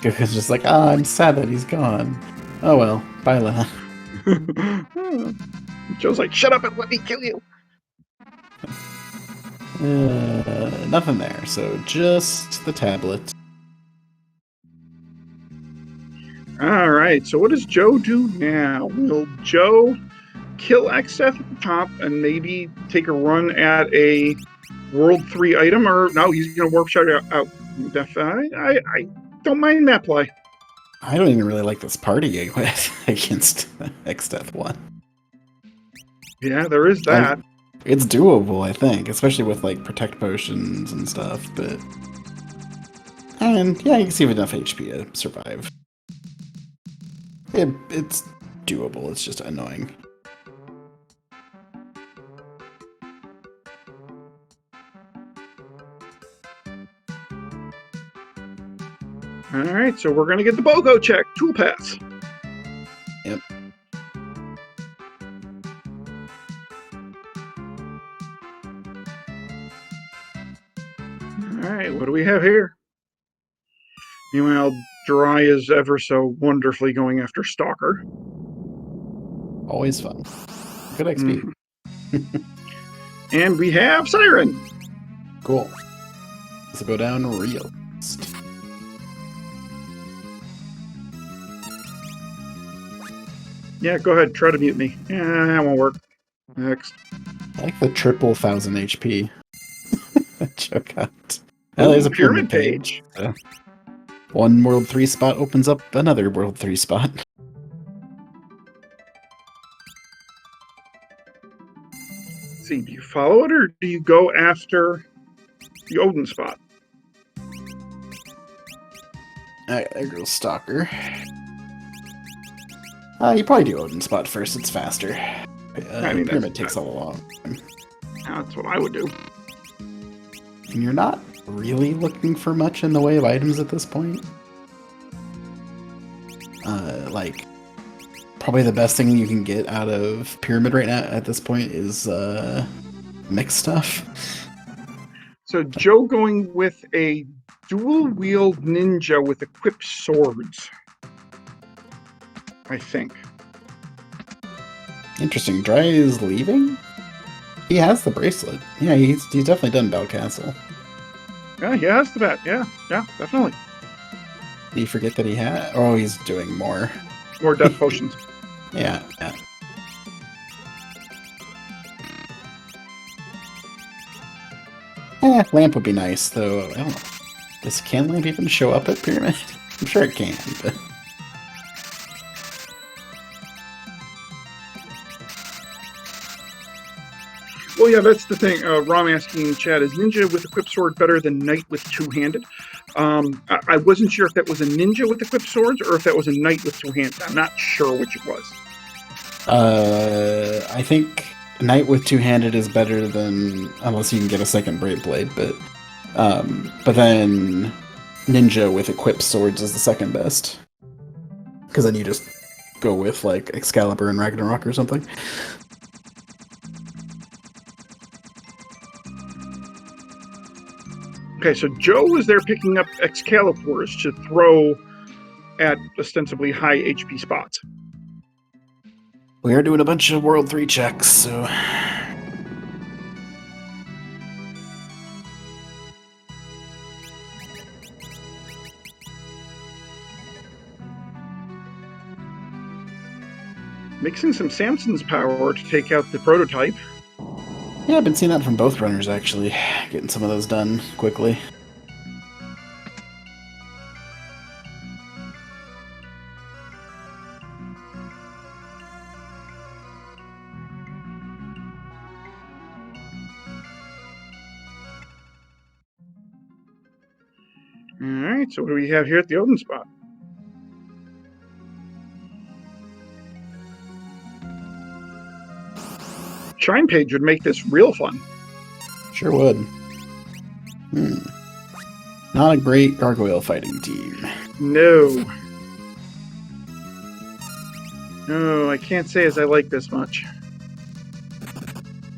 It's just like, ah, I'm sad that he's gone. Oh well, bye, Lena. Joe's like, shut up and let me kill you. Nothing there, so just the tablet. All right, so what does Joe do now? Will Joe kill XF at the top and maybe take a run at a World 3 item? Or no, he's going to warp shot out. I don't mind that play. I don't even really like this party against X-Death 1. Yeah, there is that. It's doable, I think, especially with like protect potions and stuff, but and yeah, you can save enough HP to survive. It's doable, it's just annoying. All right, so we're going to get the BOGO check. Tool pass. Yep. All right, what do we have here? Meanwhile, Dry is ever so wonderfully going after Stalker. Always fun. Good XP. And we have Siren. Cool. This will go down real fast. Yeah, go ahead. Try to mute me. Yeah, that won't work. Next. I like the triple 1000 HP. Choke out. Oh, there's a pyramid page. So one World 3 spot opens up another World 3 spot. Let's see, do you follow it or do you go after the Odin spot? Alright, there goes Stalker. You probably do Odin spot first, it's faster. I mean, pyramid takes a long time. That's what I would do. And you're not really looking for much in the way of items at this point. Like, probably the best thing you can get out of Pyramid right now at this point is mixed stuff. So Joe going with a dual-wield ninja with equipped swords. I think. Interesting. Dry is leaving? He has the bracelet. Yeah, he's definitely done Bell Castle. Yeah, he has the bet. Yeah, definitely. Do you forget that he had? Oh, he's doing more. More death potions. Yeah. Lamp would be nice, though. I don't know. Does can lamp even show up at Pyramid? I'm sure it can, but... Well, yeah, that's the thing. Rom asking in chat, is ninja with equipped sword better than knight with two-handed? I wasn't sure if that was a ninja with equipped swords or if that was a knight with two-handed. I'm not sure which it was. I think knight with two-handed is better than, unless you can get a second Brave Blade, but then ninja with equipped swords is the second best. Because then you just go with, like, Excalibur and Ragnarok or something. Okay, so Joe is there picking up Excaliburs to throw at ostensibly high HP spots. We are doing a bunch of World 3 checks, so... Mixing some Samson's power to take out the prototype. Yeah, I've been seeing that from both runners, actually. Getting some of those done quickly. Alright, so what do we have here at the Odin spot? Shrine page would make this real fun. Sure would. Not a great gargoyle fighting team. No. No, I can't say as I like this much.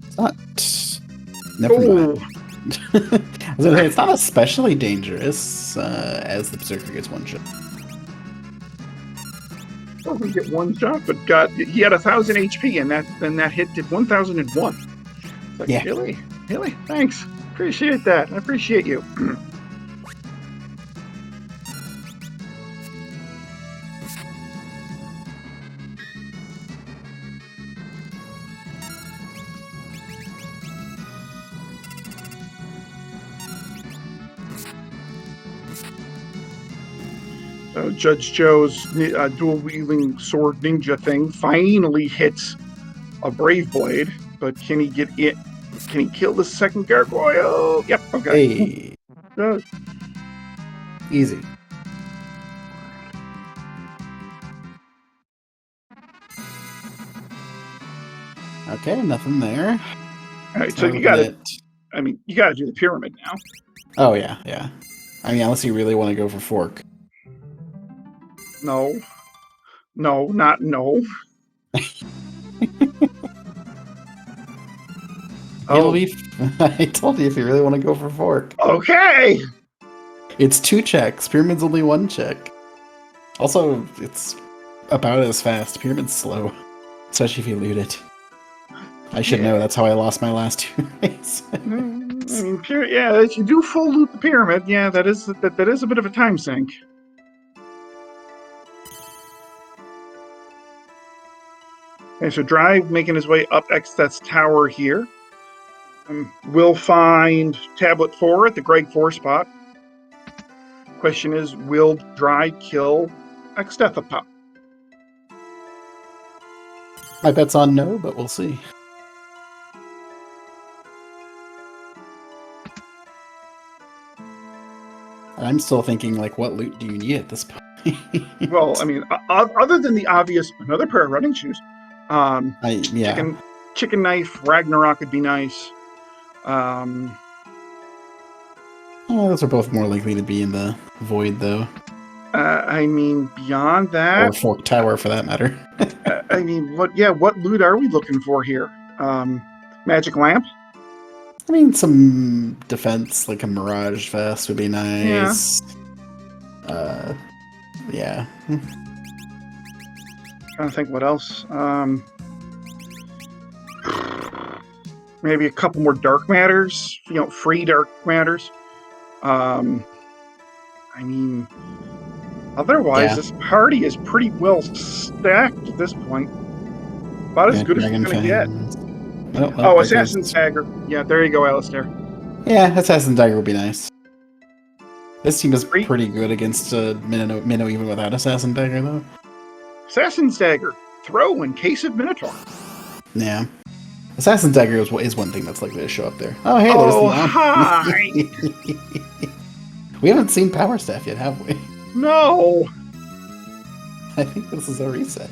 It's not. Never mind. I was gonna say, it's not especially dangerous as the Berserker gets one shot. Well, we get one shot, but God, he had 1,000 HP, and that hit did 1,001. It's like, Yeah. Really? Thanks. Appreciate that. I appreciate you. Judge Joe's dual-wielding sword ninja thing finally hits a Brave Blade, but can he get it? Can he kill the second gargoyle? Yep, okay. Hey. Easy. Okay, nothing there. All right, so you got to. I mean, you got to do the pyramid now. Oh yeah. I mean, unless you really want to go for fork. No, not no. It'll be. I told you if you really want to go for fork. Okay. It's 2 checks. Pyramid's only 1 check. Also, it's about as fast. Pyramid's slow, especially if you loot it. I should know. That's how I lost my last 2 races. I mean, if you do full loot the pyramid, yeah, that is a bit of a time sink. Okay, so Dry making his way up X's tower here. We'll find Tablet 4 at the Greg 4 spot. Question is, will Dry kill Xtethapop? My bet's on no, but we'll see. I'm still thinking, like, what loot do you need at this point? Well, I mean, other than the obvious, another pair of running shoes. Chicken knife, Ragnarok would be nice. Those are both more likely to be in the void, though. I mean, beyond that, or Fork Tower, for that matter. I mean, what loot are we looking for here? Magic lamp. I mean, some defense, like a Mirage Vest, would be nice. Yeah. Trying to think what else. Maybe a couple more dark matters. Free dark matters. I mean, otherwise, this party is pretty well stacked at this point. About as good as it's going to get. Assassin's Dagger. Yeah, there you go, Alistair. Yeah, Assassin's Dagger would be nice. This team is pretty good against Minnow even without Assassin's Dagger, though. Assassin's Dagger. Throw in case of Minotaur. Yeah. Assassin's Dagger is one thing that's likely to show up there. Oh, hey, there's the hi! We haven't seen Power Staff yet, have we? No! I think this is a reset.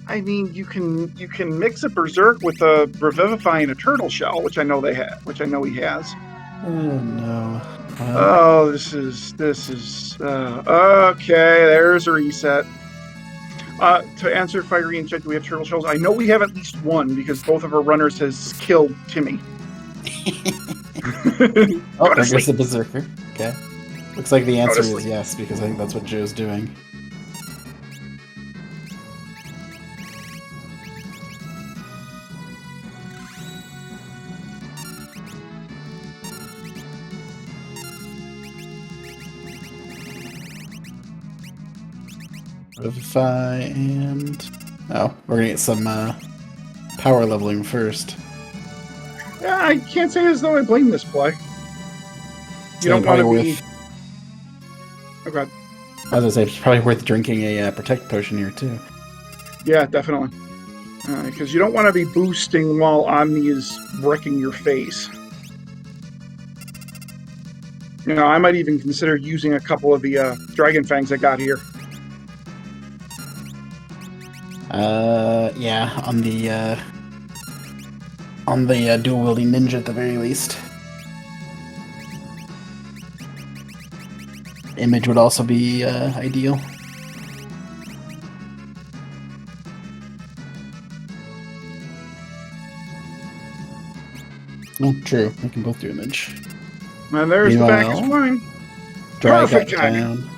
I mean, you can mix a Berserk with a Revivify and a Turtle Shell, which I know he has. Oh no! This is okay. There's a reset. To answer Fiery and check, do we have Turtle Shells? I know we have at least one because both of our runners has killed Timmy. Oh, there goes the Berserker. Okay. Looks like the answer is yes, because I think that's what Joe's doing. FF5 and... Oh, we're gonna get some power leveling first. Yeah, I can't say as though I blame this play. You So don't want to probably be... worth... Okay. I was gonna say, it's probably worth drinking a protect potion here, too. Yeah, definitely. Because you don't want to be boosting while Omni is wrecking your face. You know, I might even consider using a couple of the Dragon Fangs I got here. Yeah, on the dual wielding ninja at the very least. Image would also be ideal. Oh, true. We can both do image. And there's the back is fine. Dry Perfect got timing. down.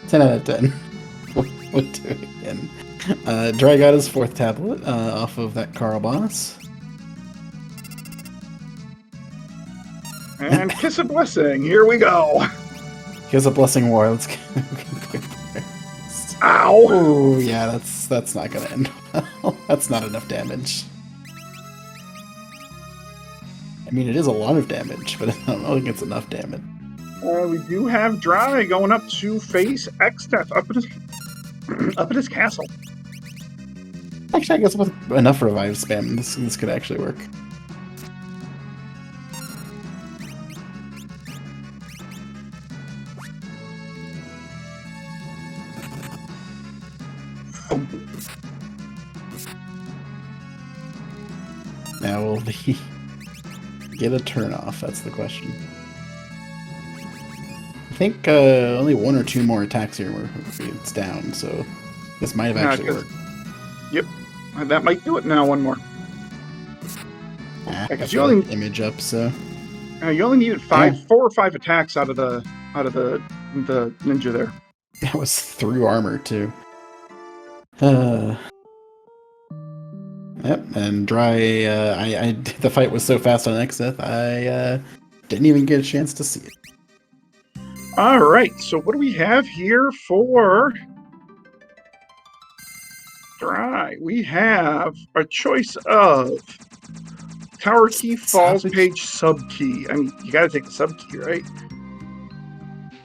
10 out of 10. We'll do it again. Dry got his 4th tablet off of that Carl boss. And kiss a blessing. Here we go. Kiss a blessing war. Let's go. Ow! Oh yeah, that's not gonna end well. That's not enough damage. I mean, it is a lot of damage, but I don't think it's enough damage. We do have Dry going up to face X-Death up at his castle. Actually, I guess with enough revive spam, this could actually work. Now will he get a turn off? That's the question. I think only 1 or 2 more attacks here where it's down, so this might have actually worked. Yep, that might do it now. One more. Because you only image up, so you only needed 4 or 5 attacks out of the ninja there. That was through armor too. Yep, and Dry. The fight was so fast on Xdeath, I didn't even get a chance to see it. All right, so what do we have here for Dry? We have a choice of tower key, falls page, sub key. I mean, you got to take the sub key, right?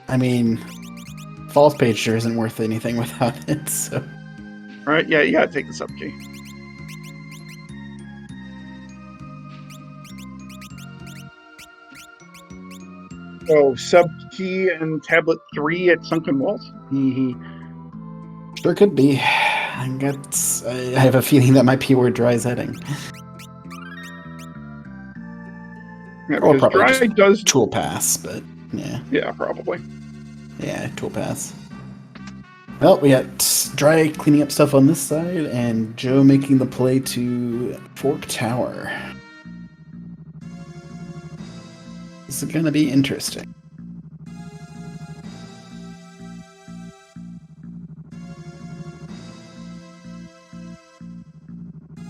I mean, falls page sure isn't worth anything without it. So, all right, yeah, you got to take the sub key. So, sub key and tablet 3 at Sunken Walls. Sure could be. I have a feeling that might be where Dry's heading. Yeah, or probably Dry does tool pass, but yeah. Yeah, probably. Yeah, tool pass. Well, we got Dry cleaning up stuff on this side, and Joe making the play to Fork Tower. This is gonna be interesting.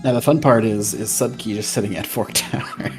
Now the fun part is Subkey just sitting at Fork Tower.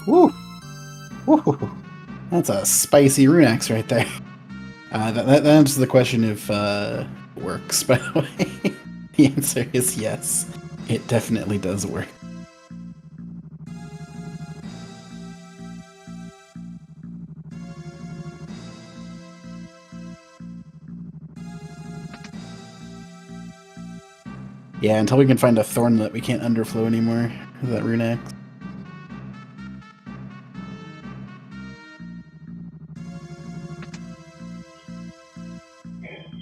Woo! Woo! That's a spicy rune axe right there. That answers the question if it works, by the way. The answer is yes. It definitely does work. Yeah, until we can find a thornlet, we can't underflow anymore with that rune axe.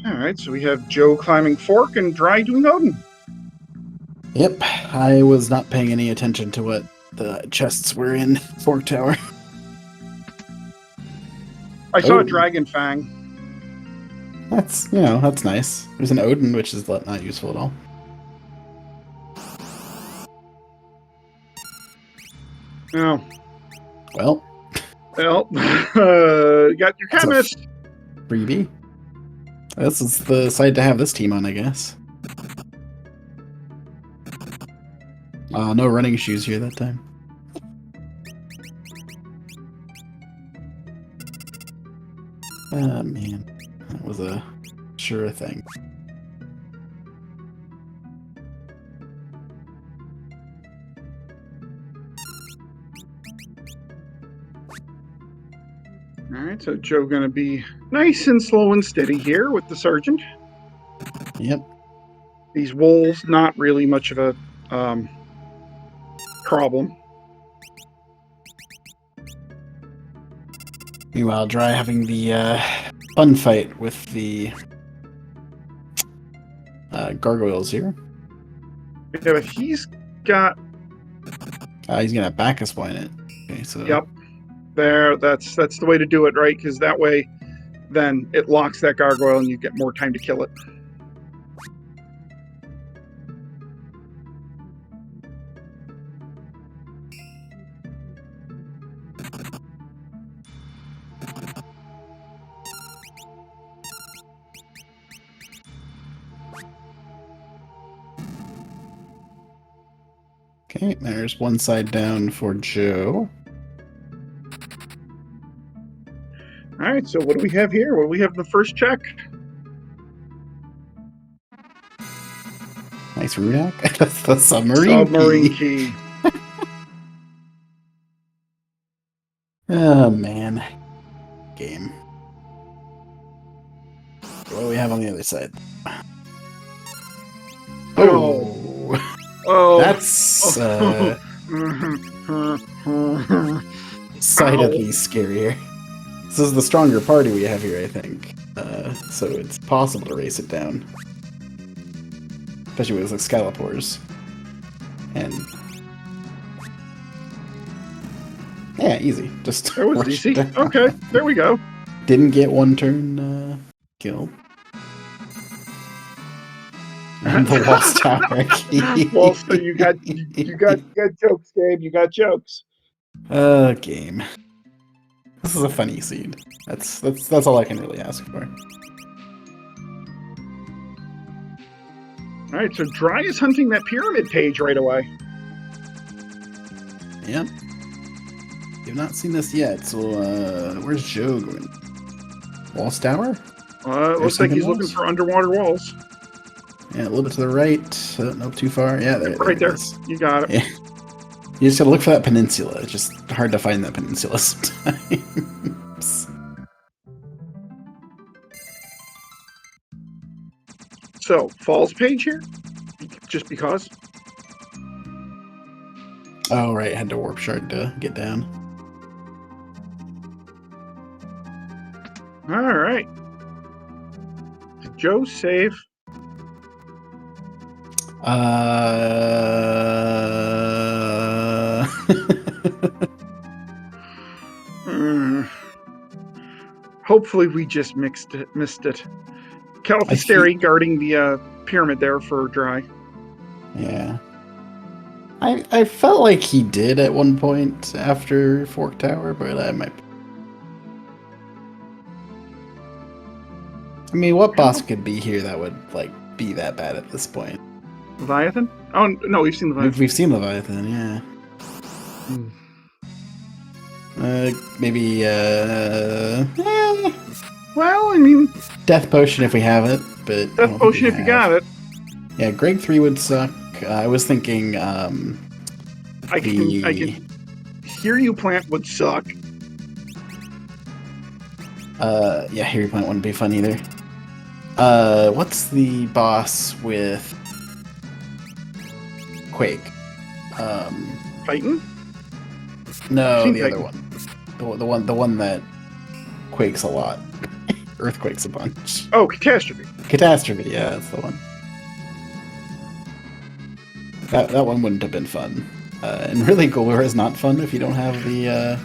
All right, so we have Joe climbing Fork and Dry doing Odin. Yep, I was not paying any attention to what the chests were in Fork Tower. I saw a Odin. Dragon Fang. That's, that's nice. There's an Odin, which is not useful at all. Oh. Well, you got your that's a chemist. freebie. This is the side to have this team on, I guess. No running shoes here that time. Oh, man. That was a sure thing. All right, so Joe going to be nice and slow and steady here with the sergeant. Yep. These wolves, not really much of a problem. Meanwhile, Dry having the fun fight with the gargoyles here. Yeah, but he's got. He's gonna back us point it. Okay, so. Yep. There, that's the way to do it, right? Because that way, then it locks that gargoyle, and you get more time to kill it. Okay, there's one side down for Joe. All right, so what do we have here? What do we have in the first check? Nice Rudak. That's the submarine key. Oh, man. Game. What do we have on the other side? Oh! That's decidedly scarier. This is the stronger party we have here, I think. So it's possible to race it down. Especially with like Skylapors. And yeah, easy. Just that was easy. Okay, there we go. Didn't get one turn kill. The Lost Tower. Well, so you got jokes, Gabe. You got jokes. Game. This is a funny seed. That's all I can really ask for. All right, so Dry is hunting that pyramid page right away. Yep. You've not seen this yet, so where's Joe going? Walls Tower? Looks like he's looking for underwater walls. Yeah, a little bit to the right. Nope, too far. Yeah, right there. You got it. Yeah. You just gotta look for that peninsula. It's just hard to find that peninsula sometimes. So, Falls page here? Just because? Oh, right. Had to warp shard to get down. All right. Did Joe save? Hopefully we just missed it. Califasteri guarding the pyramid there for Dry. Yeah. I felt like he did at one point after Fork Tower, but I might... I mean, what boss could be here that would, like, be that bad at this point? Leviathan? Oh, no, we've seen Leviathan. We've seen Leviathan, yeah. Maybe, well, I mean... Death Potion if we have it, but... Death Potion if you got it. Yeah, Greg 3 would suck. I was thinking, I can Hear You Plant would suck. Yeah, Hear You Plant wouldn't be fun either. What's the boss with Quake? Titan? No, the Titan. other one. The one that quakes a lot. Earthquakes a bunch. Oh, Catastrophe. Catastrophe, yeah, that's the one. That one wouldn't have been fun. And really, Galore is not fun if you don't have the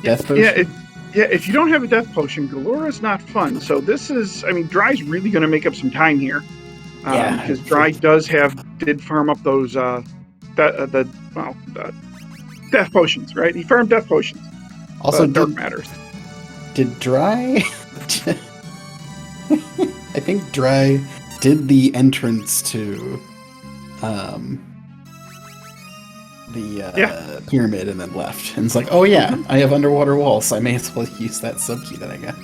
death potion. If you don't have a death potion, Galore is not fun. So this is, I mean, Dry's really going to make up some time here. Because Dry did farm up those death potions, right? He farmed death potions. Also, dark matters. Did Dry? I think Dry did the entrance to the pyramid and then left. And it's like, oh yeah, I have underwater walls, so I may as well use that sub-key that I got.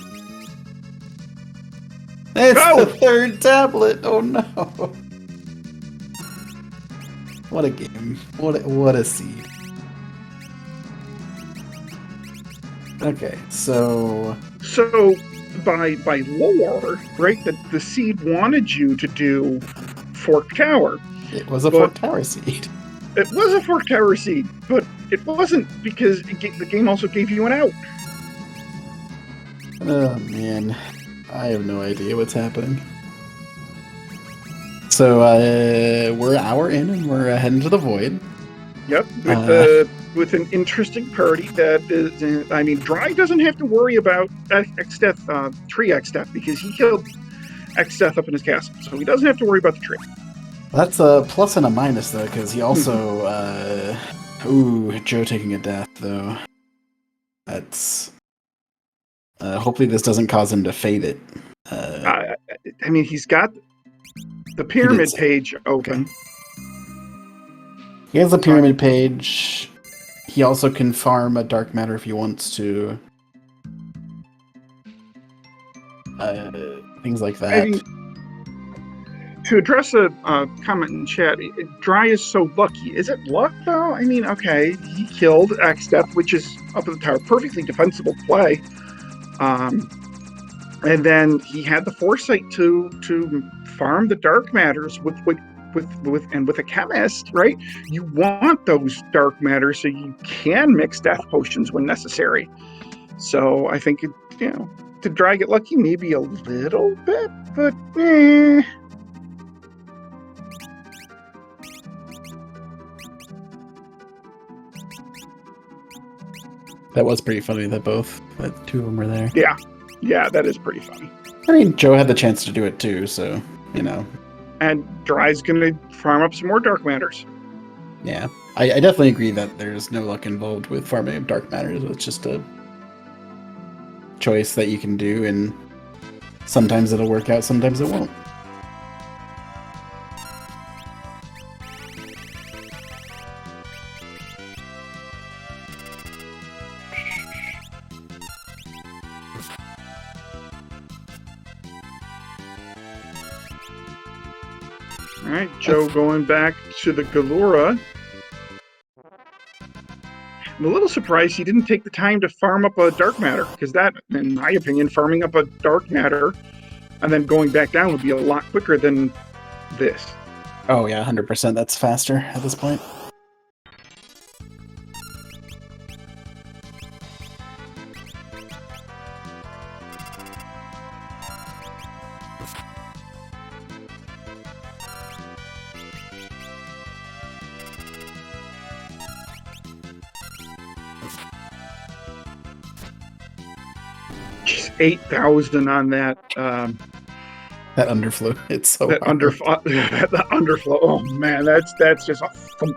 It's the third tablet! Oh no! What a game. What a seed. Okay, so by lore, right, the seed wanted you to do Fork Tower. It was a Fork Tower seed. It was a Fork Tower seed, but it wasn't because the game also gave you an out. Oh man, I have no idea what's happening. So we're an hour in and we're heading to the void. Yep, with an interesting party that is. I mean, Dry doesn't have to worry about tree X-Death because he killed X-Death up in his castle, so he doesn't have to worry about the tree. That's a plus and a minus though, because he also Joe taking a death though. That's hopefully this doesn't cause him to fade it. I mean, he's got the pyramid page open. Okay. He has the pyramid page. He also can farm a dark matter if he wants to. Things like that. I mean, to address a comment in chat, Dry is so lucky. Is it luck, though? I mean, okay, he killed X-Death, which is up at the tower. Perfectly defensible play. And then he had the foresight to farm the dark matters with a chemist, right? You want those dark matters so you can mix death potions when necessary. So I think, to Dry get lucky, maybe a little bit, but That was pretty funny that two of them were there. Yeah, that is pretty funny. I mean, Joe had the chance to do it too, so, And Dry's going to farm up some more dark matters. Yeah, I definitely agree that there's no luck involved with farming of dark matters. It's just a choice that you can do, and sometimes it'll work out, sometimes it won't. All right, Joe going back to the Galura. I'm a little surprised he didn't take the time to farm up a dark matter, because that, in my opinion, farming up a dark matter and then going back down would be a lot quicker than this. Oh yeah, 100%. That's faster at this point. Just 8,000 on that. That underflow. It's so that underflow. Oh man, that's just a thump.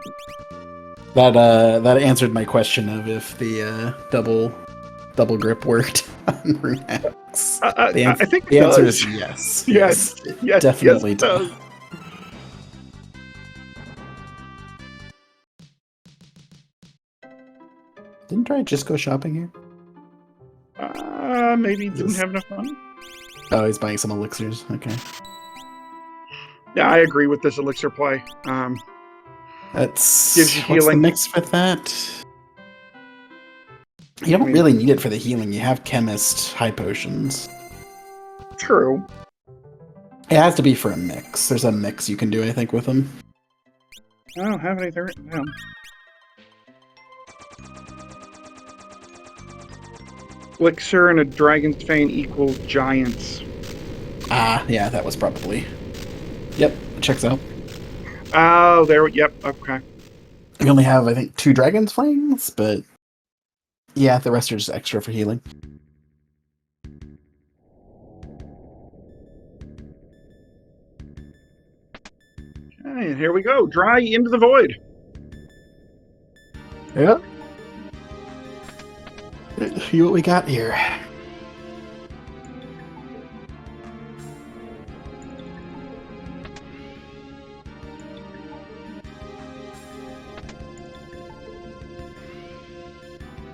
That answered my question of if the double grip worked on Runax. I think the answer is yes. Yes, it definitely does. Didn't Dry just go shopping here? Maybe he didn't have enough money. Oh, he's buying some elixirs. Okay. Yeah, I agree with this elixir play. That's gives you what's healing. The mix with that? You don't really need it for the healing. You have chemist high potions. True. It has to be for a mix. There's a mix you can do, I think, with them. I don't have anything written down. Elixir and a Dragon's Fane equals giants. Ah, yeah, that was probably... Yep, checks out. Oh, there. Yep. Okay. We only have, I think, 2 Dragon's Flames, but yeah, the rest are just extra for healing. And here we go. Dry into the void. Yeah. Let's see what we got here.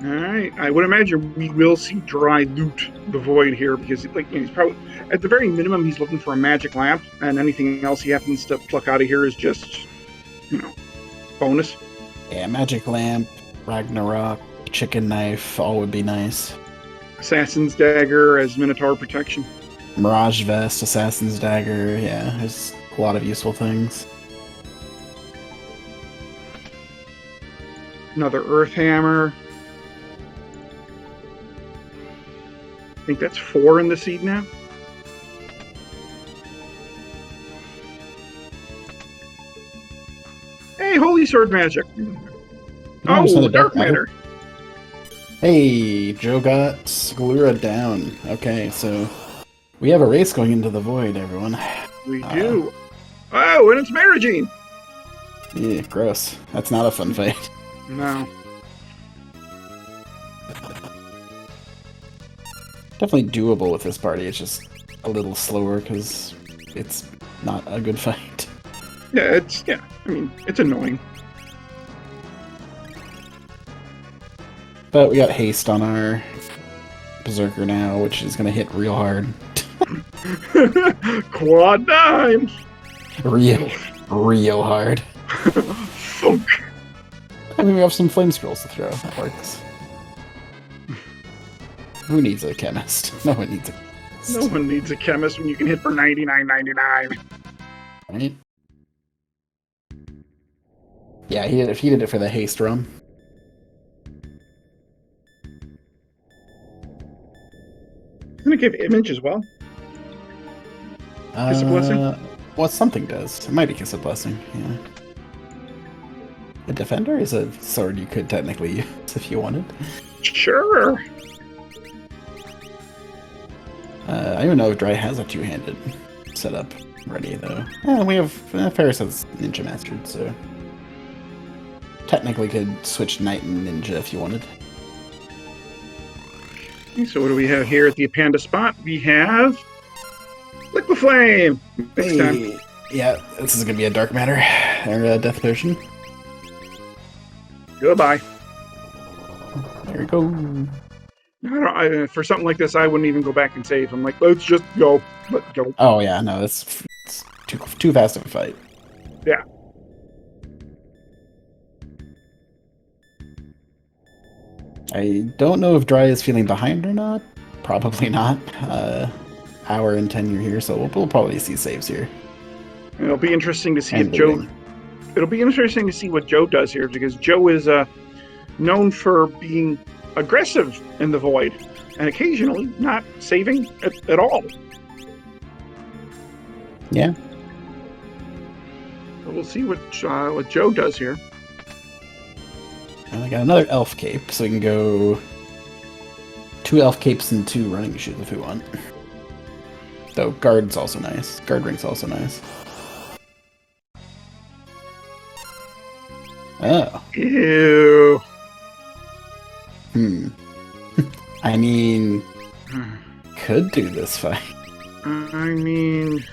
All right. I would imagine we will see Dry loot the void here because, like, he's probably at the very minimum he's looking for a magic lamp, and anything else he happens to pluck out of here is just, bonus. Yeah, Magic Lamp, Ragnarok, Chicken Knife, all would be nice. Assassin's Dagger as Minotaur protection. Mirage Vest, Assassin's Dagger, yeah, there's a lot of useful things. Another Earth Hammer. I think that's 4 in the seed now. Hey, Holy Sword Magic. Oh, Dark Matter. Hey, Joe got Skalura down. Okay, so we have a race going into the void, everyone. We do. Oh, and it's Marigine. Yeah, gross. That's not a fun fight. No. Definitely doable with this party. It's just a little slower because it's not a good fight. Yeah, I mean, it's annoying. But we got haste on our Berserker now, which is going to hit real hard. Quad dimes. Real hard. Funk. I mean, we have some flame scrolls to throw. That works. Who needs a chemist? No one needs a chemist. No one needs a chemist when you can hit for 99.99. Right? Yeah, he did it for the haste rum. Isn't it give image as well? Kiss a blessing? Well, something does. It might be Kiss a Blessing, yeah. A Defender is a sword you could technically use if you wanted. Sure. I don't know if Dry has a two-handed setup ready, though. We have... Ferris has Ninja Mastered, so... Technically could switch Knight and Ninja if you wanted. Okay, so what do we have here at the Panda spot? We have... Liquid Flame! Next time. Yeah, this is going to be a Dark Matter, or a Death Potion. Goodbye. There we go. For something like this, I wouldn't even go back and save. I'm like, let's just go. Let's go. Oh, yeah, no, it's too fast of a fight. Yeah. I don't know if Dry is feeling behind or not. Probably not. Hour and 10 you're here, so we'll probably see saves here. It'll be interesting to see if looting. Joe... It'll be interesting to see what Joe does here, because Joe is known for being aggressive in the void, and occasionally not saving at all. Yeah. So we'll see what Joe does here. And I got another elf cape, so we can go 2 elf capes and 2 running shoes if we want. Though guard's also nice. Guard ring's also nice. Oh. Ew. I mean, could do this fight. I mean...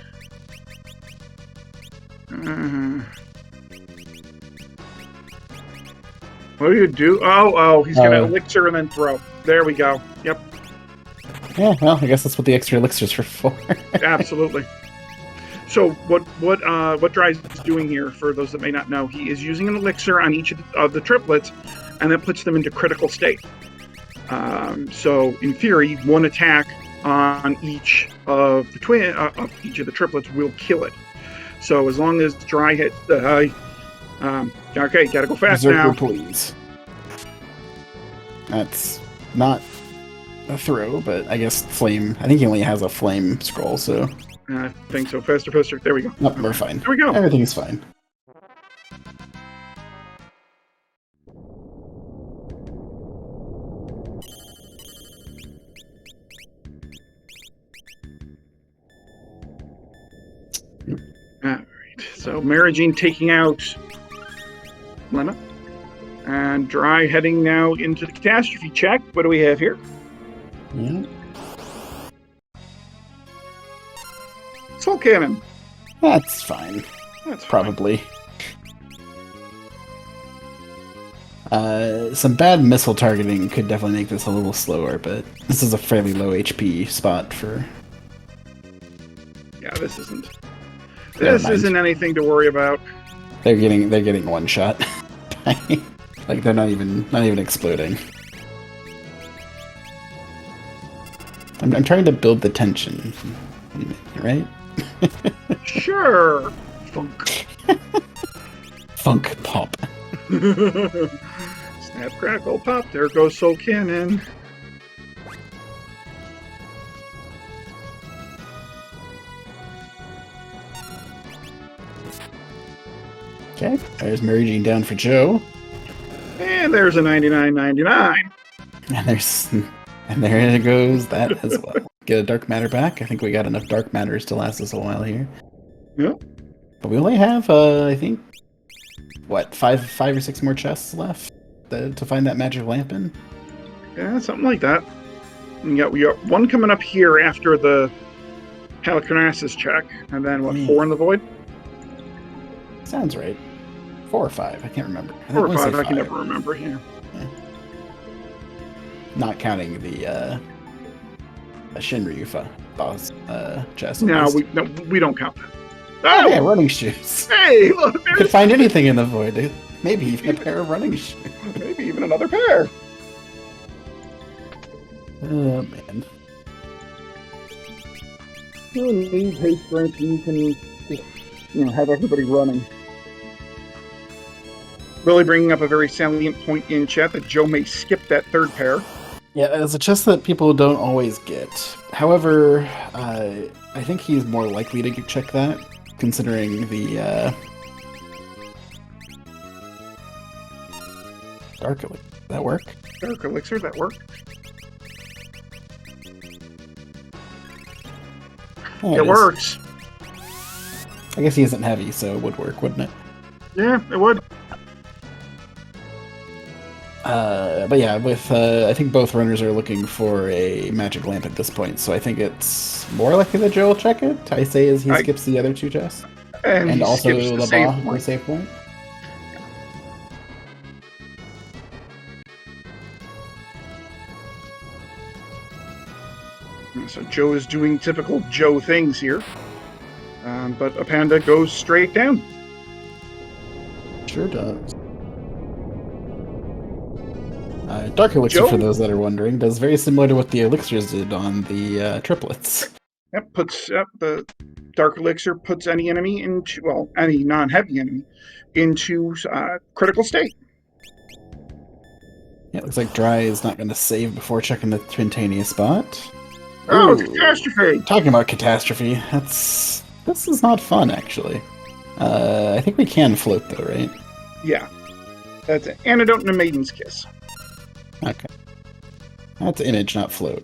what do you do? Oh, he's gonna elixir and then throw. There we go. Yep. Yeah, well, I guess that's what the extra elixirs are for. Absolutely. So what Dry's doing here, for those that may not know, he is using an elixir on each of the triplets, and that puts them into critical state. So in theory, one attack on each of the each of the triplets will kill it. So as long as Dry hits the okay, gotta go fast Berserker, now. Please. That's not a throw, but I guess flame. I think he only has a flame scroll, so. I think so. Faster. There we go. Nope, we're fine. There we go. Everything's fine. So Marigine taking out Lemma. And Dry heading now into the catastrophe check. What do we have here? Yeah. Soul Cannon. That's fine. That's probably. Some bad missile targeting could definitely make this a little slower, but this is a fairly low HP spot for... Yeah, this isn't. This isn't anything to worry about. They're getting one shot. Like they're not even exploding. I'm trying to build the tension, right? Sure. Funk. Funk pop. Snap, crackle, pop. There goes Soul Cannon. Okay, there's Mary Jean down for Joe. And there's a 99.99. And there goes that as well. Get a dark matter back. I think we got enough dark matters to last us a while here. Yep. But we only have, I think, what, five or six more chests left to find that magic lamp in? Yeah, something like that. We got one coming up here after the Halicarnassus check, and then what, 4 in the void? Sounds right. 4 or 5, I can't remember. 4 or 5, I can never remember. Yeah. Not counting the Shinryu boss chest. No, we don't count that. Oh, yeah, running shoes. Hey, look, you could find anything in the void. Maybe even a pair of running shoes. Maybe even another pair. Oh, man. You need haste strength, and you can just, have everybody running. Really bringing up a very salient point in chat that Joe may skip that third pair. Yeah, it's a chest that people don't always get. However, I think he's more likely to check that, considering the Dark Elixir. Does that work? Dark Elixir, that work? Oh, it works. I guess he isn't heavy, so it would work, wouldn't it? Yeah, it would. But yeah, with I think both runners are looking for a magic lamp at this point, so I think it's more likely that Joe will check it. I say as he skips the other 2 chests. And also the save point. So Joe is doing typical Joe things here. But a panda goes straight down. Sure does. Dark Elixir, Joe? for those that are wondering, does very similar to what the Elixirs did on the triplets. That puts the Dark Elixir puts any enemy into, well, any non-heavy enemy into critical state. Yeah, it looks like Dry is not going to save before checking the Twintania spot. Oh, catastrophe! Talking about catastrophe, this is not fun, actually. I think we can float, though, right? Yeah. That's an antidote and a maiden's kiss. Okay. That's image, not float.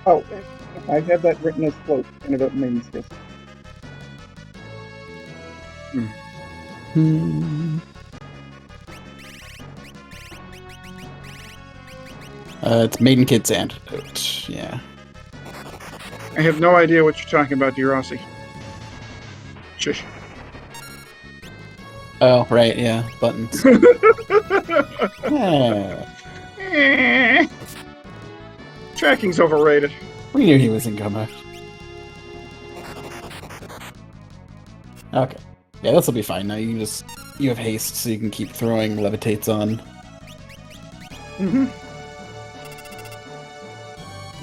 Oh, I have that written as float, antidote and maiden's kiss. It's Maiden Kid's antidote, yeah. I have no idea what you're talking about, dear Rossi. Shush. Oh, right, yeah, buttons. Yeah. Tracking's overrated. We knew he was in Goma. Okay. Yeah, this will be fine. Now you have haste, so you can keep throwing levitates on. Mm-hmm.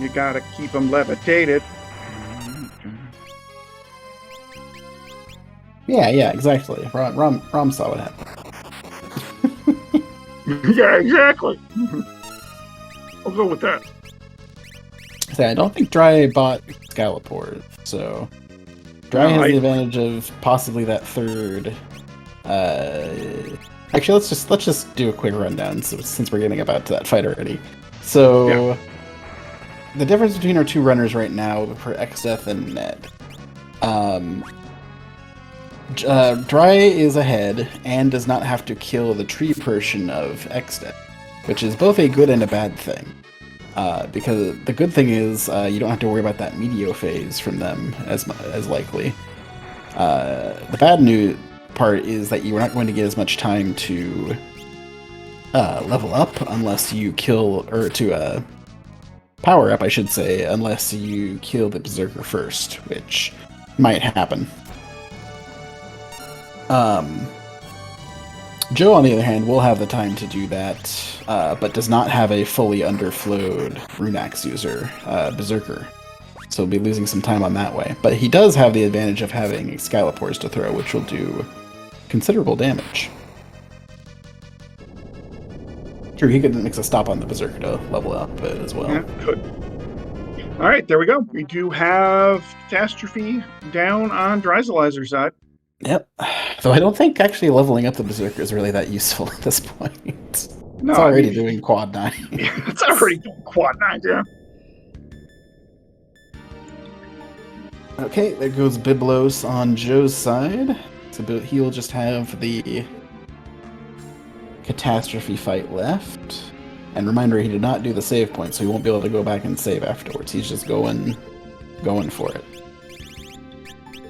You gotta keep them levitated. Yeah, exactly. Rom saw what happened. Yeah, exactly. I'll go with that. So I don't think Dry bought Scalaport, so Dry has the advantage of possibly that third. Actually, let's just do a quick rundown since we're getting about to that fight already. So the difference between our two runners right now for Xdeath and Ned. Dry is ahead and does not have to kill the tree portion of Xdeath, which is both a good and a bad thing. Because the good thing is you don't have to worry about that Meteo phase from them as likely. The bad news part is that you're not going to get as much time to level up unless you kill, or to power up, I should say, unless you kill the Berserker first, which might happen. Joe, on the other hand, will have the time to do that, but does not have a fully underflowed Runax user, Berserker. So he'll be losing some time on that way. But he does have the advantage of having Skylapores to throw, which will do considerable damage. True, he could mix a stop on the Berserker to level up as well. Yeah, could. All right, there we go. We do have Catastrophe down on Dryzalizer's side. Yep. Though I don't think actually leveling up the Berserker is really that useful at this point. No, it's already doing quad 9. It's already doing quad 9, yeah. Okay, there goes Biblos on Joe's side. So he'll just have the Catastrophe fight left. And reminder, he did not do the save point, so he won't be able to go back and save afterwards. He's just going for it.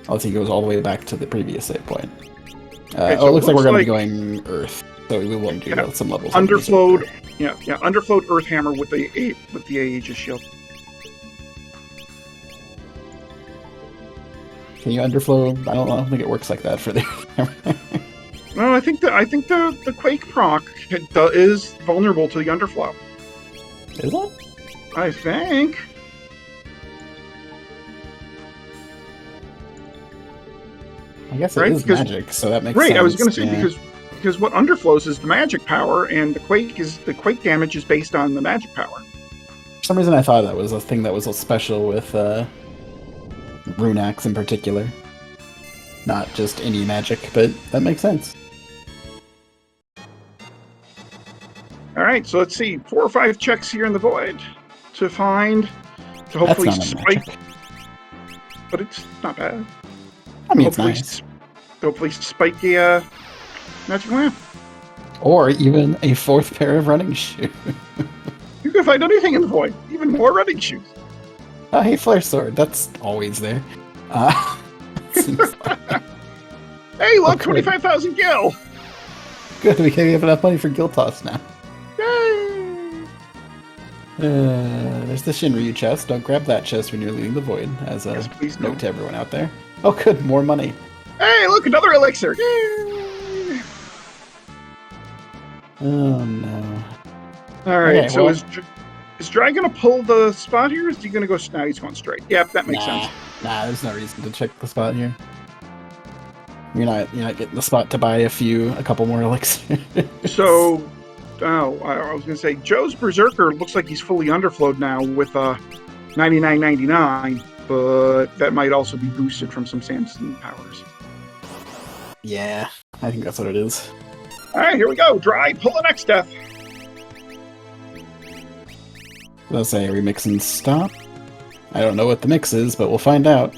Unless he goes all the way back to the previous save point. Okay, so it looks like we're going to be going Earth, so we won't do some levels. Underflowed, underflowed Earth Hammer with the Aegis shield. Can you underflow? I don't think it works like that for the. No, I think the Quake proc is vulnerable to the underflow. Is it? I think. I guess it is magic, so that makes sense. Right, I was going to say because what underflows is the magic power, and the quake damage is based on the magic power. For some reason, I thought that was a thing that was special with Runax in particular, not just any magic, but that makes sense. All right, so let's see, 4 or 5 checks here in the void to hopefully spike, but it's not bad. I mean, it's nice. Hopefully spike a magic lamp. Or even a 4th pair of running shoes. You can find anything in the void, even more running shoes. Oh, hey, Flare Sword. That's always there. Hey, look, 25,000 gil! Good, we have enough money for Guild Toss now. Yay! There's the Shinryu chest. Don't grab that chest when you're leaving the void, as a note to everyone out there. Oh, good, more money. Hey, look, another elixir! Yay! Oh, no. Alright, okay, so is Dry going to pull the spot here, or is he going to go... No, he's going straight. Yep, that makes sense. Nah, there's no reason to check the spot here. You're not getting the spot to buy a couple more elixirs. So, I was going to say, Joe's Berserker looks like he's fully underflowed now with 99.99, but that might also be boosted from some Samson powers. Yeah, I think that's what it is. All right, here we go. Dry, pull the next death. Let's say, are we mixing stop? I don't know what the mix is, but we'll find out.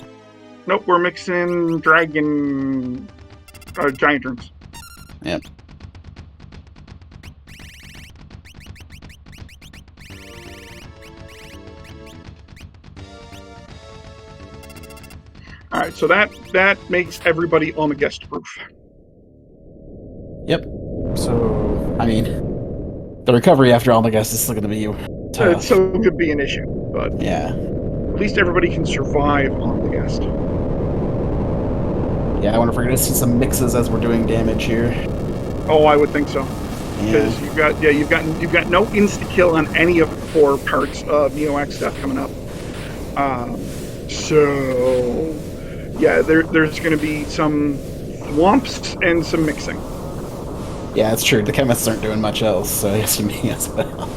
Nope, we're mixing dragon... giant rooms. Yep. Alright, so that makes everybody Omagest proof. Yep. So, I mean, the recovery after Omagest is still going to be tough. It still could be an issue, but... Yeah. At least everybody can survive Omagest. Yeah, I wonder if we're going to see some mixes as we're doing damage here. Oh, I would think so. Because you've got no insta kill on any of the 4 parts of Neo-X stuff coming up. So yeah, there's going to be some womps and some mixing. Yeah, it's true. The chemists aren't doing much else, so yes, you may as well.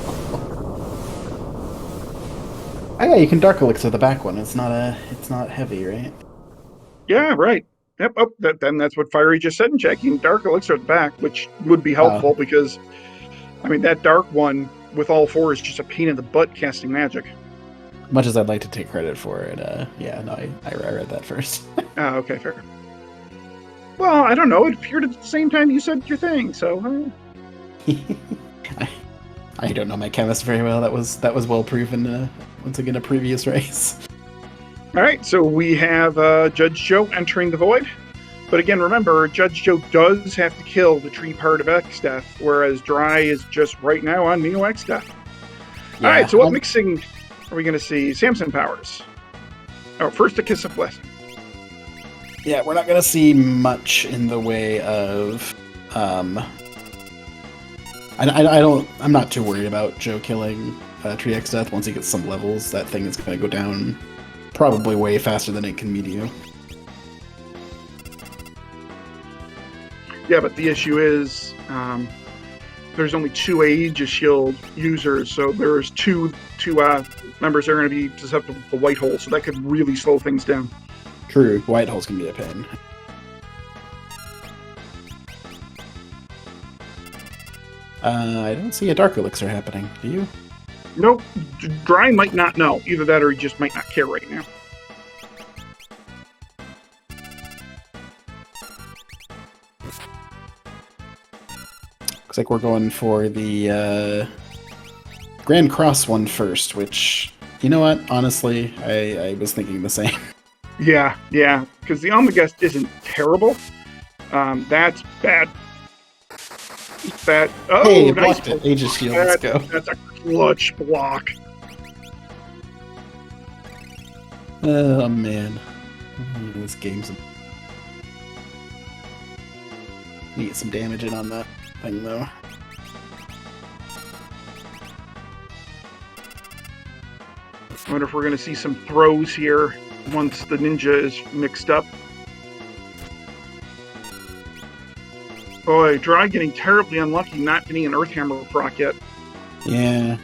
Oh yeah, you can Dark Elixir the back one. It's not heavy, right? Yeah, right. Yep. Oh, then that's what Fiery just said in chat. You can Dark Elixir at the back, which would be helpful because, I mean, that dark one with all 4 is just a pain in the butt casting magic. Much as I'd like to take credit for it, yeah, no, I read that first. Oh, okay, fair. Well, I don't know. It appeared at the same time you said your thing, so. I don't know my chemist very well. That was well proven once again a previous race. All right, so we have Judgejoe entering the void. But again, remember, Judgejoe does have to kill the tree part of X Death, whereas Dry is just right now on Neo X Death. Yeah, All right, so what mixing are we going to see? Samson powers. Oh, first a Kiss of Blessing. Yeah, we're not going to see much in the way of... I'm not too worried about Joe killing Tree X Death. Once he gets some levels, that thing is going to go down probably way faster than it can meet you. Yeah, but the issue is there's only 2 Aegis Shield users, so there's two members that are going to be susceptible to White Hole, so that could really slow things down. True, White Hole's going to be a pain. I don't see a Dark Elixir happening. Do you? Nope. Dry might not know. Either that or he just might not care right now. Looks like we're going for the Grand Cross one first, which, you know what? Honestly, I was thinking the same. Yeah, because the Almagest isn't terrible. That's bad. Oh, hey, nice. blocked it. Aegis Shield, let's go. That's a clutch block. Oh, man. This game's... Need to get some damage in on that thing, though. I wonder if we're going to see some throws here once the ninja is mixed up. Boy, Dry getting terribly unlucky not getting an Earth Hammer proc yet. Yeah.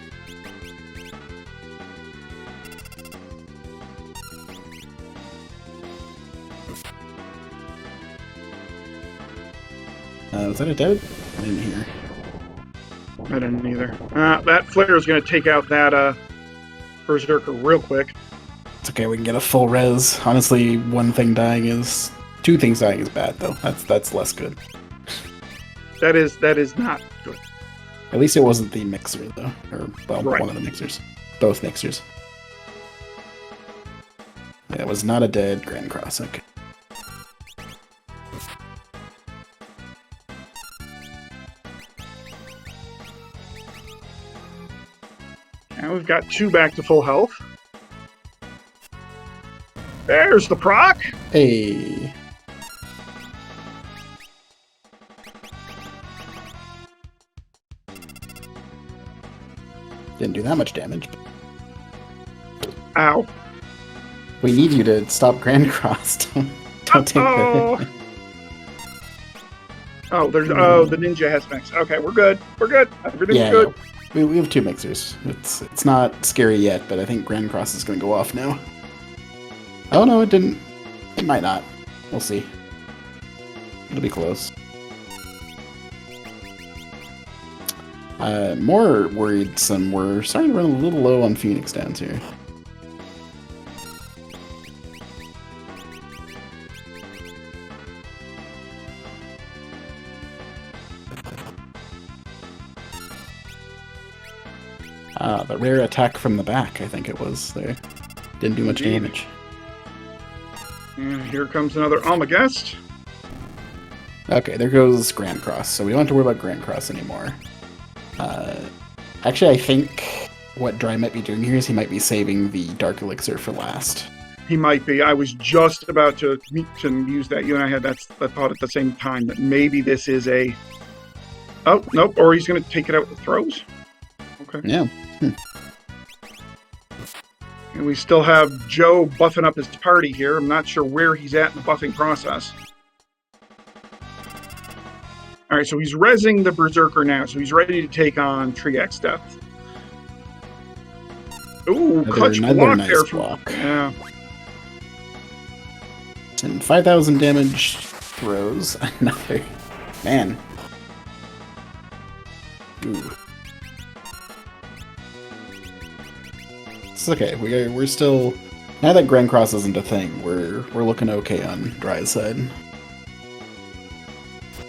Was that a dead? I didn't hear. I didn't either. That flare is going to take out that Berserker real quick. It's okay, we can get a full res. Honestly, one thing dying is... 2 things dying is bad, though. That's less good. That is not good. At least it wasn't the mixer, though. Or, well, right. One of the mixers. Both mixers. Yeah, it was not a dead Grand Cross, okay. Now we've got 2 back to full health. There's the proc! Hey! Didn't do that much damage. Ow. We need you to stop Grand Cross. Don't take the hit. Oh, the ninja has mix. Okay, we're good. We're good. Everything's good. Yeah. We have 2 mixers. It's not scary yet, but I think Grand Cross is going to go off now. Oh no, it didn't. It might not. We'll see. It'll be close. More worrisome, we're starting to run a little low on Phoenix Downs here. The rare attack from the back, I think it was there. Didn't do much damage. And here comes another Almagest. Okay, there goes Grand Cross, so we don't have to worry about Grand Cross anymore. Actually, I think what Dry might be doing here is he might be saving the Dark Elixir for last. He might be. I was just about to use that. You and I had that thought at the same time, that maybe this is a... Oh, nope, or he's going to take it out with throws. Okay. Yeah. And we still have Joe buffing up his party here. I'm not sure where he's at in the buffing process. All right, so he's rezzing the Berserker now, so he's ready to take on Tree X Death. Ooh, clutch block nice there. Block. Yeah. And 5,000 damage throws. Another. Man. Ooh. It's okay. We're still, now that Grand Cross isn't a thing, we're looking okay on Dry's side.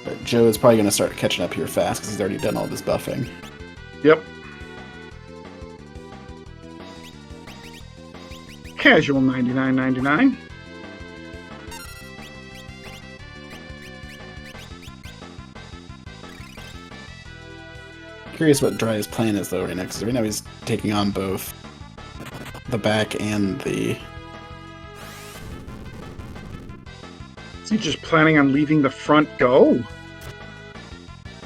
But Joe is probably going to start catching up here fast because he's already done all this buffing. Yep. Casual 99.99. Curious what Dry's plan is though right now, because right now he's taking on both the back and the... Is he just planning on leaving the front go?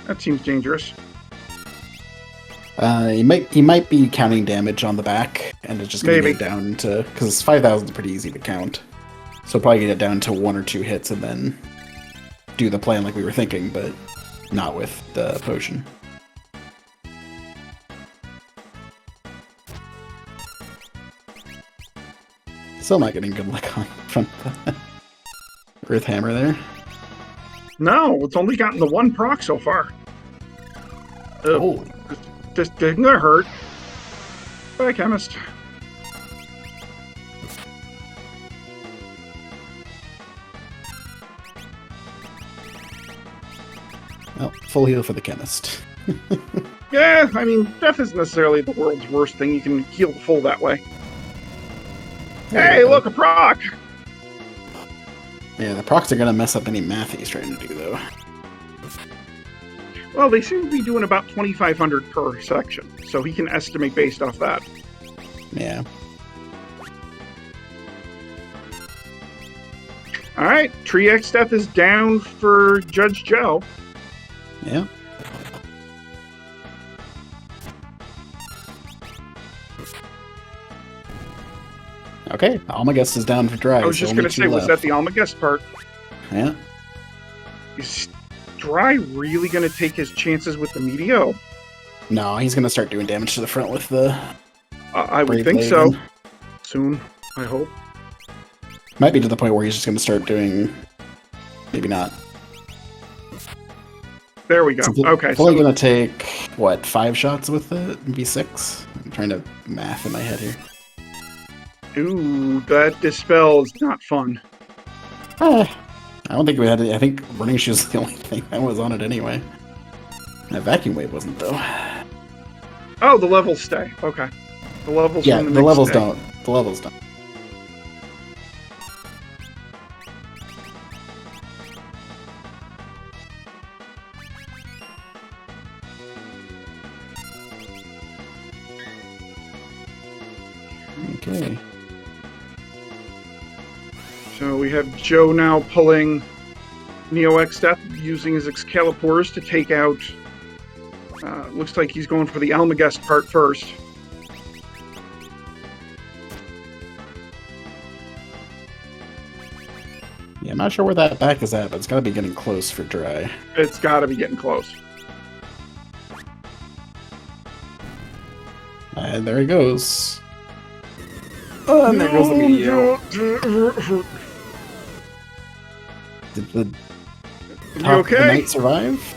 That seems dangerous. He might be counting damage on the back, and it's just going to get down to... Because 5,000 is pretty easy to count. So probably get it down to 1 or 2 hits and then do the plan like we were thinking, but not with the potion. Still not getting good luck on from the Earth Hammer there. No, it's only gotten the 1 proc so far. Oh. This didn't hurt. Bye, Chemist. Well, full heal for the Chemist. Yeah, I mean, death isn't necessarily the world's worst thing. You can heal the full that way. Hey, look, a proc! Yeah, the procs are going to mess up any math he's trying to do, though. Well, they seem to be doing about 2,500 per section, so he can estimate based off that. Yeah. Alright, Tree X Death is down for Judgejoe. Yeah. Okay, Almaguest is down for Dry. I was just going to say, was that the Almaguest part? Yeah. Is Dry really going to take his chances with the Meteo? No, he's going to start doing damage to the front with the... I would think so. Soon, I hope. Might be to the point where he's just going to start doing... Maybe not. There we go. Okay. Probably going to take, what, 5 shots with it? Maybe 6? I'm trying to math in my head here. Ooh, that Dispel is not fun. I don't think we had it. I think Running Shoes is the only thing that was on it anyway. That Vacuum Wave wasn't, though. Oh, the levels stay. Okay. The levels yeah, the levels don't. The levels don't. Okay. So we have Joe now pulling Neo X Death, using his Excaliburs to take out... looks like he's going for the Almaguest part first. Yeah, I'm not sure where that back is at, but it's got to be getting close for Dry. It's got to be getting close. And there he goes. Oh, and there goes the Meteo. Did the Knight survive?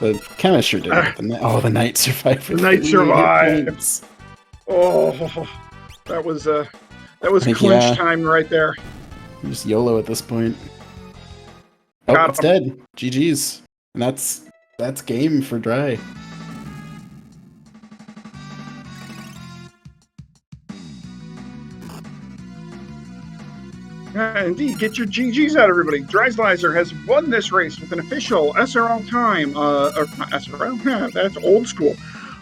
The Chemist sure did. The Knight survived. The Knight survived. Oh, that was clinch time right there. Just YOLO at this point. Oh, it's dead. GG's. And that's game for Dry. Indeed, get your GGs out, everybody. Dryzalizer has won this race with an official SRL time, or not SRL, yeah, that's old school.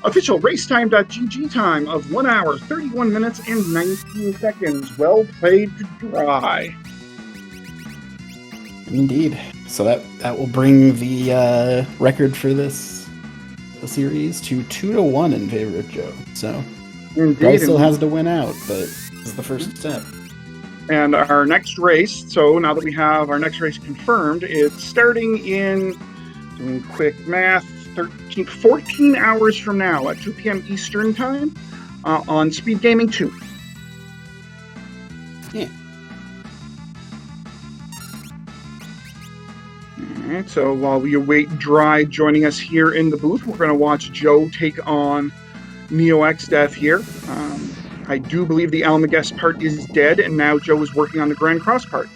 Official racetime.gg time of 1 hour, 31 minutes, and 19 seconds. Well played to Dry. Indeed. So that will bring the record for the series to 2-1 in favor of Joe. So Dry still has to win out, but this is the first step. And our next race, so now that we have our next race confirmed, it's starting in, doing quick math, 14 hours from now at 2 p.m. Eastern Time on SpeedGaming 2. Yeah. All right, so while we await Dry joining us here in the booth, we're going to watch Joe take on Neo X death here. I do believe the Almaguest part is dead, and now Joe is working on the Grand Cross part.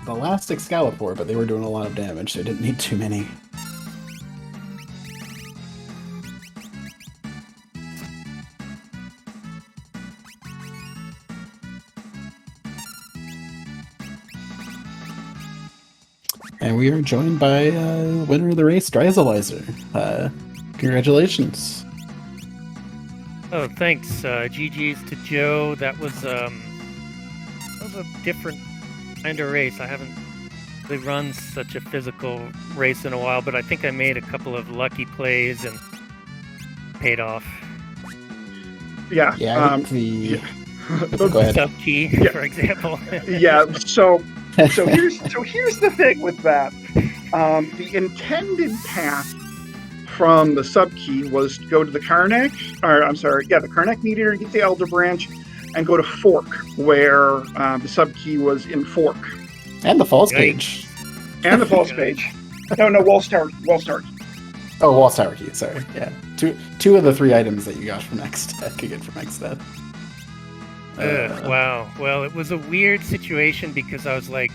The last Excalibur, but they were doing a lot of damage, so they didn't need too many. And we are joined by winner of the race, Dryzalizer. Congratulations. Oh, thanks. GG's to Joe. That was a different kind of race. I haven't really run such a physical race in a while, but I think I made a couple of lucky plays and paid off. Yeah. Yeah, Go ahead. Sub key, Yeah. for example. Yeah. So here's the thing with that. The intended path from the sub key was to go to the Karnak, the Karnak Meteor, get the Elder Branch, and go to Fork, where the sub key was in Fork. And the Falls page. And the Falls page. No, Walls Tower. Oh, Walls Tower key, sorry. Yeah. Two of the 3 items that you got from X could get from X Death. Wow. Well, it was a weird situation because I was like,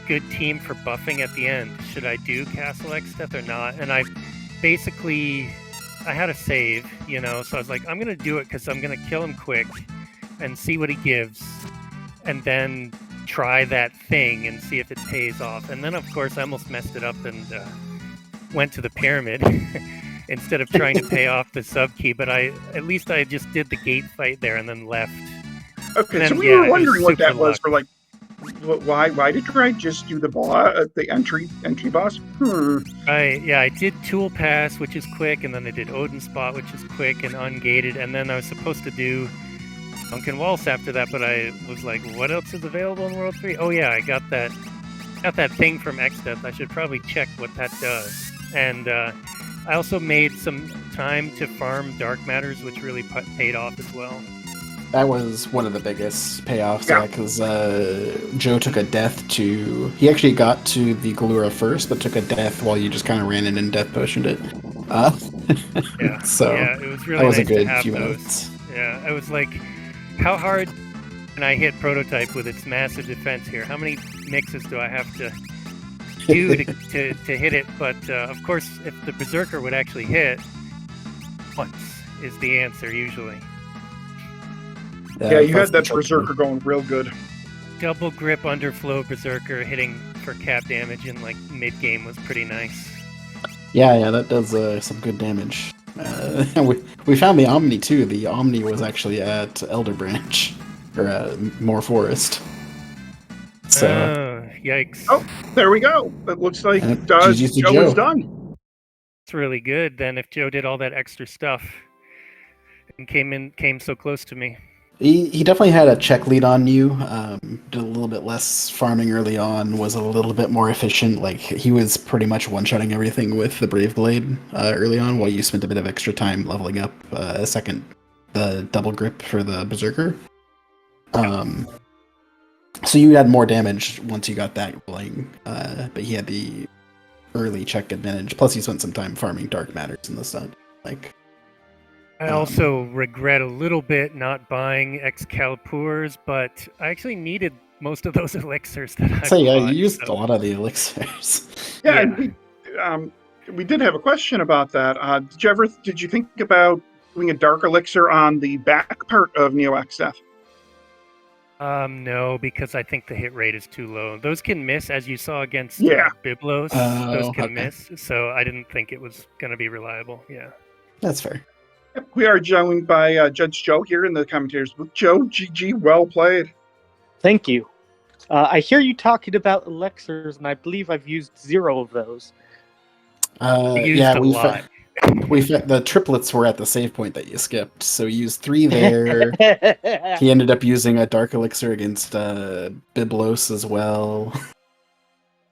good team for buffing at the end. Should I do Castle X Death or not? And I had a save, so I was like, I'm going to do it because I'm going to kill him quick and see what he gives. And then try that thing and see if it pays off. And then, of course, I almost messed it up and went to the pyramid instead of trying to pay off the sub key. But at least I just did the gate fight there and then left. Okay, then, so we were wondering what that was luck. for, like, why did I just do the entry boss? I did Tool Pass, which is quick, and then I did Odin Spot, which is quick and ungated, and then I was supposed to do Sunken Waltz after that, but I was like, what else is available in World 3? Oh yeah, I got that thing from X Death. I should probably check what that does. And I also made some time to farm Dark Matters, which really paid off as well. That was one of the biggest payoffs, Yeah. because Joe took a death to... He actually got to the Galura first, but took a death while you just kind of ran in and death potioned it. Yeah. So yeah, it was really that was nice a good to have few those. minutes. Yeah, I was like, how hard can I hit Prototype with its massive defense here? How many mixes do I have to do to hit it? But of course, if the Berserker would actually hit, once is the answer usually. Yeah, you had that Berserker going real good. Double grip underflow Berserker hitting for cap damage in like mid game was pretty nice. Yeah, that does some good damage. We found the Omni too. The Omni was actually at Elder Branch, or Moor Forest. So yikes! Oh, there we go. It looks like GG's to Joe is Joe. done. It's really good then if Joe did all that extra stuff and came so close to me. He definitely had a check lead on you. Did a little bit less farming early on. Was a little bit more efficient. Like he was pretty much one-shotting everything with the Brave Blade early on, while you spent a bit of extra time leveling up the double grip for the Berserker. So you had more damage once you got that going, but he had the early check advantage. Plus, he spent some time farming Dark Matters and the stuff. I also regret a little bit not buying Excaliburs, but I actually needed most of those elixirs that I So yeah, bought, you used so- a lot of the elixirs. Yeah, and we did have a question about that. Did you think about doing a dark elixir on the back part of Neo X Death? No, because I think the hit rate is too low. Those can miss, as you saw against Biblos. Those can miss, so I didn't think it was going to be reliable. Yeah. That's fair. We are joined by Judgejoe here in the commentators booth. Joe, GG, well played. Thank you. I hear you talking about elixirs, and I believe I've used 0 of those. Used a lot. The triplets were at the save point that you skipped, so you used 3 there. He ended up using a dark elixir against Biblos as well.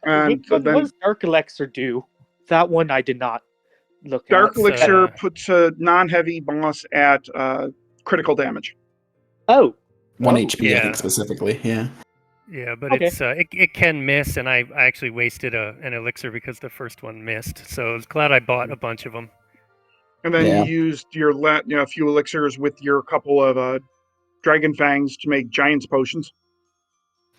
And what then does Dark Elixir do? That one I did not look Dark at. Elixir puts a non-heavy boss at critical damage. Oh. 1 HP, I yeah. think, specifically, yeah. Yeah, but Okay. it's it can miss, and I actually wasted an elixir because the first one missed. So I was glad I bought a bunch of them. And then Yeah. you used your a few elixirs with your couple of dragon fangs to make giant's potions.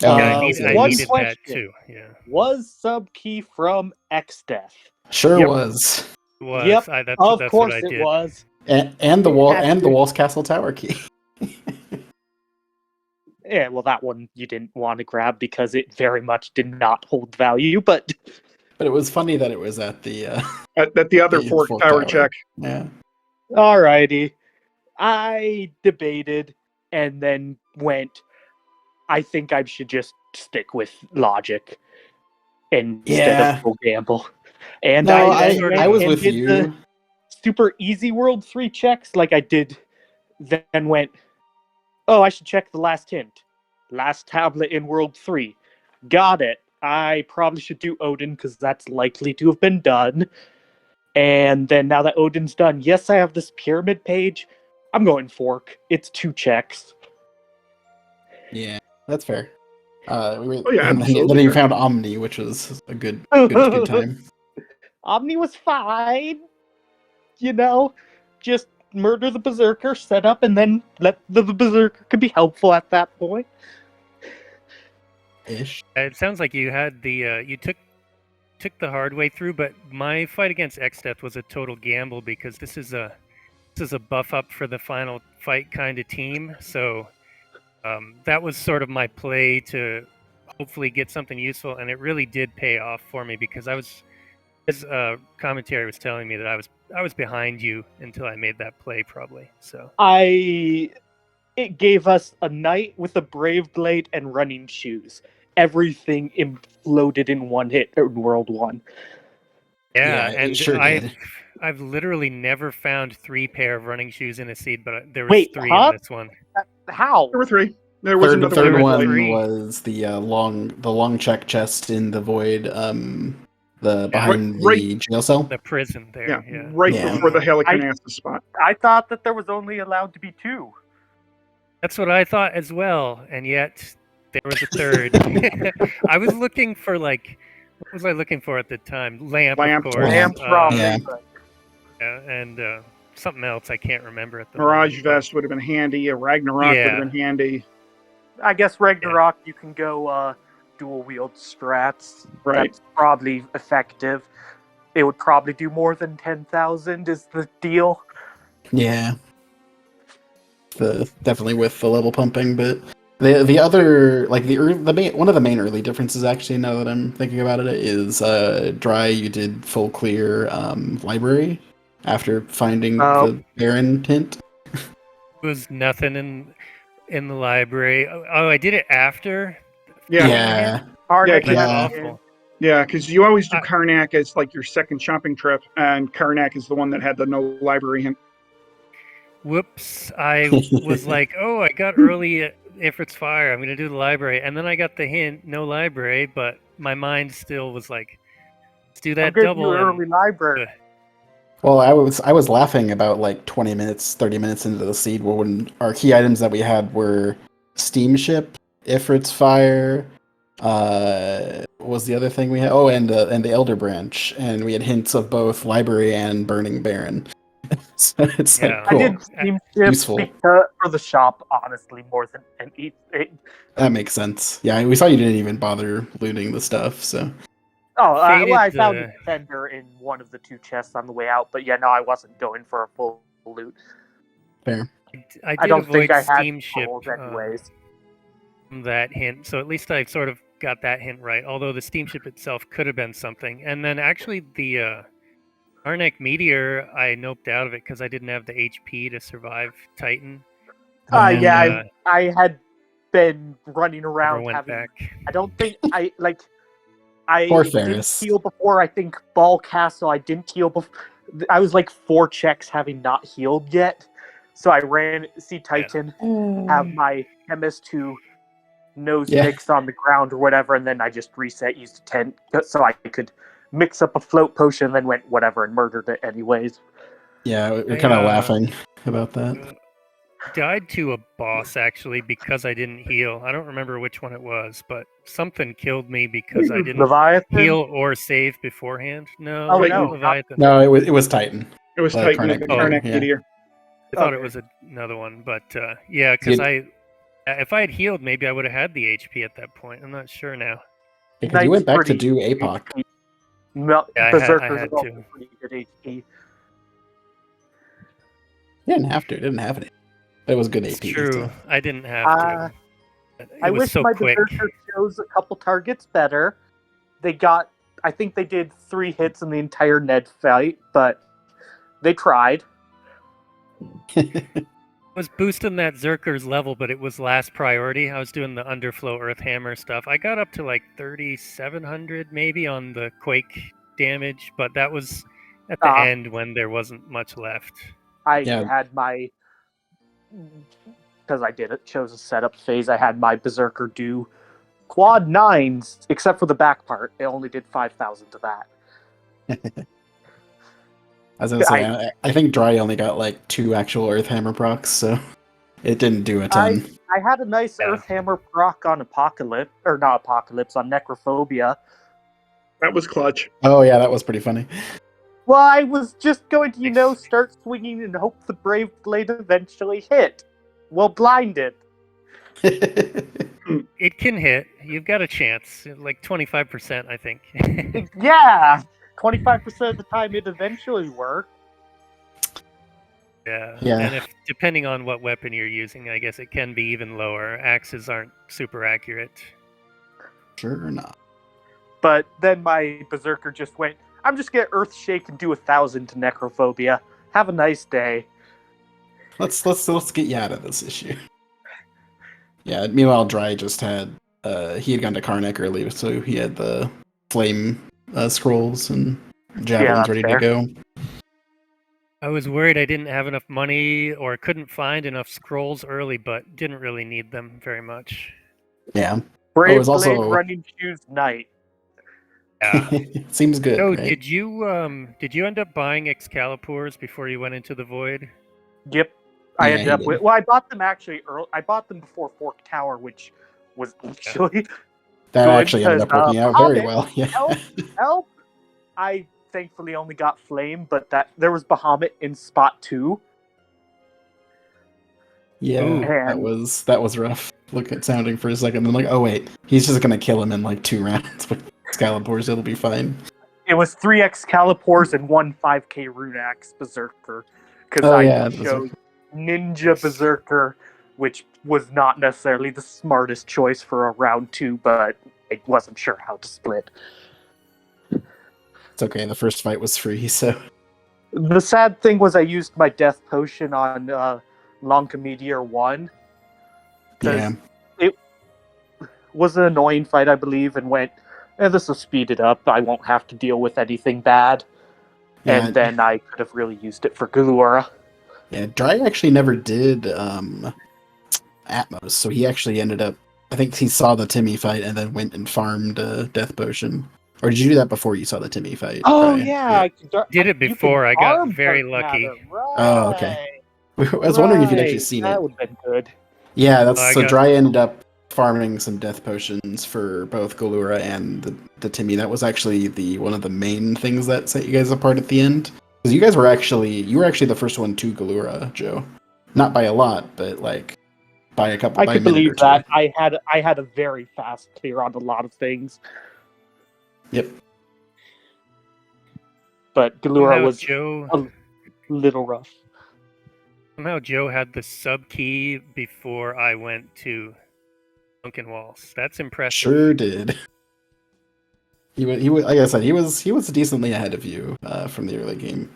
Yeah, That's I One nice. needed that question. too. Yeah, Was Subkey from Xdeath? Sure Yep. was. it was. Yep, That's of what course I it did. was. And the It wall had and the to. Walls Castle Tower key. Yeah, well, that one you didn't want to grab because it very much did not hold value, but But it was funny that it was at the At the other the fork tower check. Yeah. alrighty. I debated and then went, I think I should just stick with logic instead Yeah. of go gamble. And No, I then sort went I of- was and with did the you. super easy world 3 checks like I did, then went, oh, I should check the last hint. Last tablet in world 3. Got it. I probably should do Odin because that's likely to have been done. And then now that Odin's done, yes, I have this pyramid page. I'm going fork. It's 2 checks. Yeah, that's fair. Oh yeah, And then absolutely you fair. found Omni, which was a good time. Omni was fine. You know, just murder the berserker, set up, and then let the berserker could be helpful at that point. Ish. It sounds like you had the you took the hard way through, but my fight against Xdeath was a total gamble because this is a buff up for the final fight kind of team. So that was sort of my play to hopefully get something useful, and it really did pay off for me because I was, as commentary was telling me that I was behind you until I made that play probably. So It gave us a knight with a brave blade and running shoes. Everything imploded in one hit in World 1. yeah, It and sure did. I've literally never found 3 pair of running shoes in a seed, but there was Wait, 3 huh? in this one. How? There were 3. There was another Third one. one three. was the long check chest in the void. The behind Right. the jail cell. The prison there, yeah. Right Yeah. before the Helicarnassus spot. I thought that there was only allowed to be 2. That's what I thought as well, and yet there was a third. I was looking for what was I looking for at the time? Lamp, Lamp. of course. Lamp, probably. yeah. But And something else I can't remember at the Mirage moment, but- Vest would have been handy. A Ragnarok would have been handy. I guess Ragnarok, you can go dual wield strats. Right. That's probably effective. It would probably do more than 10,000 is the deal. Yeah. Definitely with the level pumping, but the other one of the main early differences actually, now that I'm thinking about it, is Dry, you did full clear library after finding the Baron hint. was nothing in the library. Oh, I did it after. Yeah. Karnak Yeah, That's is- awful. Yeah, because you always do Karnak as like your second shopping trip, and Karnak is the one that had the no library hint. Whoops! I was like, oh, I got early Ifrit's Fire. I'm gonna do the library, and then I got the hint, no library, but my mind still was like, let's do that double. early library. Well, I was laughing about like 20 minutes, 30 minutes into the seed when our key items that we had were Steamship, Ifrit's Fire, what was the other thing we had? Oh, and the Elder Branch, and we had hints of both Library and Burning Baron. So it's Yeah. like cool. I did Steamship Useful. for the shop, honestly, more than anything. That makes sense. Yeah, we saw you didn't even bother looting the stuff, so. Faded, I found a defender in one of the 2 chests on the way out, but yeah, no, I wasn't going for a full loot. Fair. I did I don't avoid think I had Steamship tools anyways. that hint, so at least I sort of got that hint right. Although the Steamship itself could have been something, and then actually the Arnak Meteor, I noped out of it because I didn't have the HP to survive Titan. I had been running Never around went having. back. I don't think I Poor didn't Ferris. heal before. I think Ball Castle. I didn't heal before. I was like 4 checks having not healed yet, so I ran see Titan, have my chemist who nose picks on the ground or whatever, and then I just reset, used a tent so I could mix up a float potion, and then went whatever and murdered it anyways. Yeah, we're kind of laughing about that. died to a boss actually because I didn't heal. I don't remember which one it was, but something killed me because I didn't Leviathan? heal or save beforehand. No, Oh, it no, wasn't Leviathan. No, it was Titan. It was The Titan, Karnak the meteor, Karnak yeah. meteor. I thought it Okay. was another one, but yeah, because You- if I had healed, maybe I would have had the HP at that point. I'm not sure now. Because you went back to Knight's do pretty APOC. HP. No, Yeah, I Berserker's had also to. pretty good HP. You didn't have to. It didn't have any. It was good It's AP. true. So. I didn't have to. It I was wish so my quick. Berserker chose a couple targets better. I think they did 3 hits in the entire Ned fight, but they tried. I was boosting that Zerker's level, but it was last priority. I was doing the Underflow Earthhammer stuff. I got up to like 3,700 maybe on the Quake damage, but that was at the end when there wasn't much left. I Yeah. had my, because I chose a setup phase, I had my Berserker do quad 9s, except for the back part. It only did 5,000 to that. I was gonna say, I think Dry only got like 2 actual Earthhammer procs, so it didn't do a ton. I had a nice Yeah. Earthhammer proc on Apocalypse, or not Apocalypse, on Necrophobia. That was clutch. Oh yeah, that was pretty funny. Well, I was just going to, start swinging and hope the Brave Blade eventually hit. Well, blinded. It can hit. You've got a chance, like 25%, I think. Yeah, 25% of the time it eventually worked. Yeah. Yeah. And if depending on what weapon you're using, I guess it can be even lower. Axes aren't super accurate. Sure not. But then my Berserker just went, I'm just gonna Earthshake and do 1,000 to Necrophobia. Have a nice day. Let's get you out of this issue. Yeah. Meanwhile, Dry just had he had gone to Karnak early, so he had the flame scrolls and javelins that's ready fair. to go. I was worried I didn't have enough money or couldn't find enough scrolls early, but didn't really need them very much. Yeah. Brave it was Blade also- Running Shoes Knight. Yeah. Seems good. So right? did you end up buying Excaliburs before you went into the void? Yep. I Yeah, ended he up did. with. Well, I bought them actually early. I bought them before Fork Tower, which was actually That good actually ended up because, working out very Bahamut, well. Yeah. help. I thankfully only got Flame, but there was Bahamut in spot 2. Yeah, Ooh. that was rough. Look at sounding for a second. I'm like, oh wait, he's just gonna kill him in like 2 rounds with Excaliburs. It'll be fine. It was 3 Excaliburs and 1 5k Runax Berserker. Because Oh, I yeah, chose Ninja Berserker, which was not necessarily the smartest choice for a round 2, but I wasn't sure how to split. It's okay. The first fight was free, so The sad thing was I used my Death Potion on Lanka Meteor 1. 'cause yeah. It was an annoying fight, I believe, and went, this will speed it up. I won't have to deal with anything bad. Yeah. And then I could have really used it for Galura. Yeah, Dry actually never did Atmos, so he actually ended up. I think he saw the Timmy fight and then went and farmed Death Potion. Or did you do that before you saw the Timmy fight? Oh, Dry? yeah. Did it you before. can I got farm very Dark lucky. Matter, Right. Oh, okay. I was wondering if you'd actually seen That it. would have been good. Yeah, that's I so. got- Dry ended up farming some Death Potions for both Galura and the Timmy. That was actually one of the main things that set you guys apart at the end. Because you were actually the first one to Galura, Joe. Not by a lot, but like by a couple. I by could a minute or believe two. that. I had a very fast clear on a lot of things. Yep. But Galura Somehow was Joe. a little rough. Somehow Joe had the sub key before I went to Sunken Walls. That's impressive. Sure did. He was like I said, he was decently ahead of you from the early game.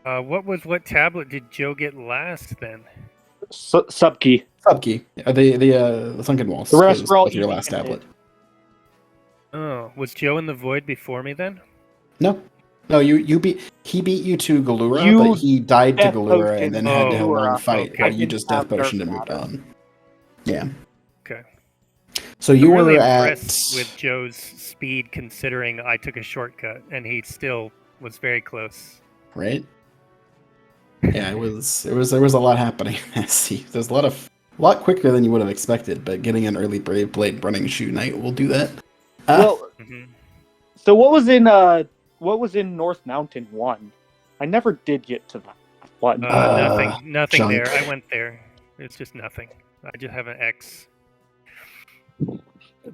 What tablet did Joe get last then? Subkey. Subkey. The Sunken Walls. The rest was were all your easy last to hit. tablet. Oh, was Joe in the void before me then? No, he beat you to Galura, You but he died to Death Galura Potion and then had to have a long Galura. fight. Okay. While you I just didn't Death have Potion and Dark moved Matter. on. Yeah. Okay. So you I'm really were at impressed with Joe's speed, considering I took a shortcut and he still was very close. right. Yeah, there was a lot happening. See, there's a lot quicker than you would have expected, but getting an early Brave Blade running shoe night will do that. Well, Mhm. so what was in North Mountain 1? I never did get to that one. Nothing junk. there. I went there. It's just nothing. I just have an X.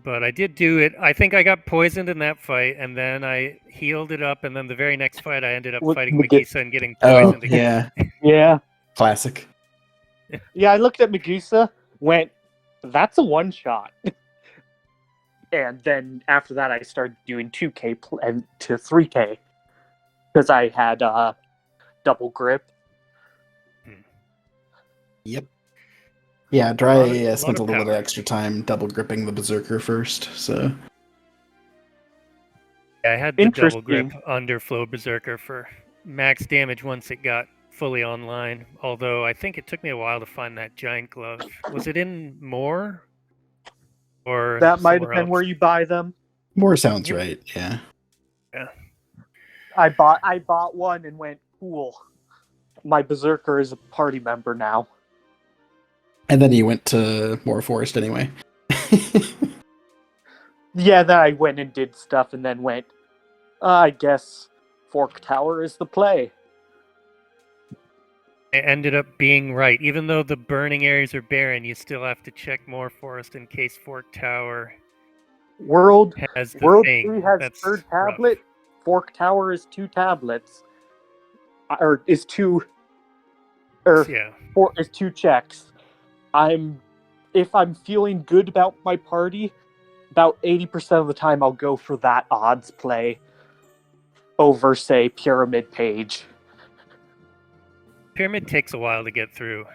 But I did do it. I think I got poisoned in that fight, and then I healed it up, and then the very next fight I ended up With fighting Magi- Megisa and getting Oh poisoned again. yeah, Yeah. classic. Yeah, I looked at Megusa, went, that's a one shot. And then after that, I started doing 2K and to 3K because I had double grip. Yep. Yeah, Dry spent a of little bit of power. extra time double gripping the Berserker first, so I had the double grip Interesting. underflow Berserker for max damage once it got fully online. Although I think it took me a while to find that giant glove. Was it in more or That might have somewhere been else? where you buy them. more sounds Yep. right. Yeah. Yeah. I bought one and went, cool. My Berserker is a party member now. And then you went to More Forest anyway. Yeah, then I went and did stuff and then went, I guess Fork Tower is the play. It ended up being right. Even though the burning areas are barren, you still have to check more forest in case Fork Tower World has the World thing. 3 has That's third rough. tablet. Fork Tower is 2 tablets. Or is 2 or Yeah. is 2 checks. If I'm feeling good about my party, about 80% of the time I'll go for that odds play over, say, Pyramid Page. Pyramid takes a while to get through.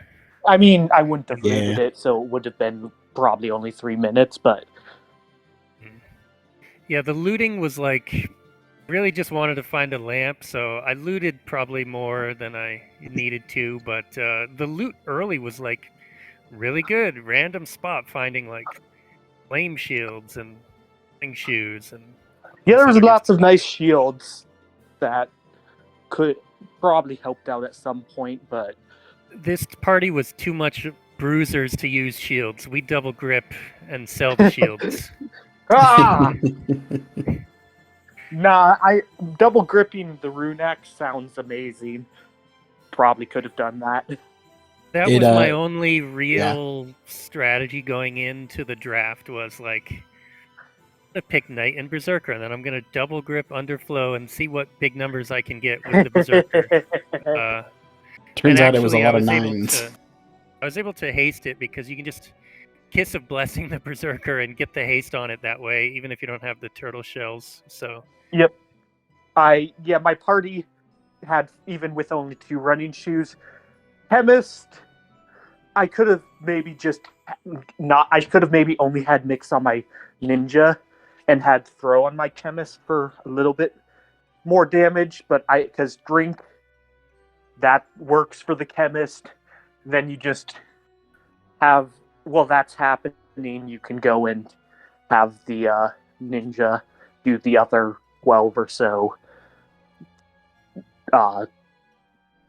I mean, I wouldn't have Yeah. rated it, so it would have been probably only 3 minutes, but Yeah, the looting was like really just wanted to find a lamp, so I looted probably more than I needed to, but the loot early was like really good. Random spot finding like flame shields and thing shoes and yeah, this there was other good lots of stuff. nice shields that could probably helped out at some point, but This party was too much bruisers to use shields. We double grip and sell the shields. ah, nah, I double gripping the Runex sounds amazing. Probably could have done that. That It, was my only yeah. real strategy going into the draft was like to pick Knight and Berserker, and then I'm gonna double grip Underflow and see what big numbers I can get with the Berserker. And Turns out it was a actually, lot of nines. I was able to haste it because you can just Kiss of Blessing the Berserker and get the haste on it that way, even if you don't have the turtle shells. So Yep. My party had, even with only 2 running shoes, Chemist. I could have maybe just not. I could have maybe only had Mix on my Ninja and had Throw on my Chemist for a little bit more damage, but because Drink that works for the Chemist, then you just have, well, that's happening. You can go and have the Ninja do the other 12 or so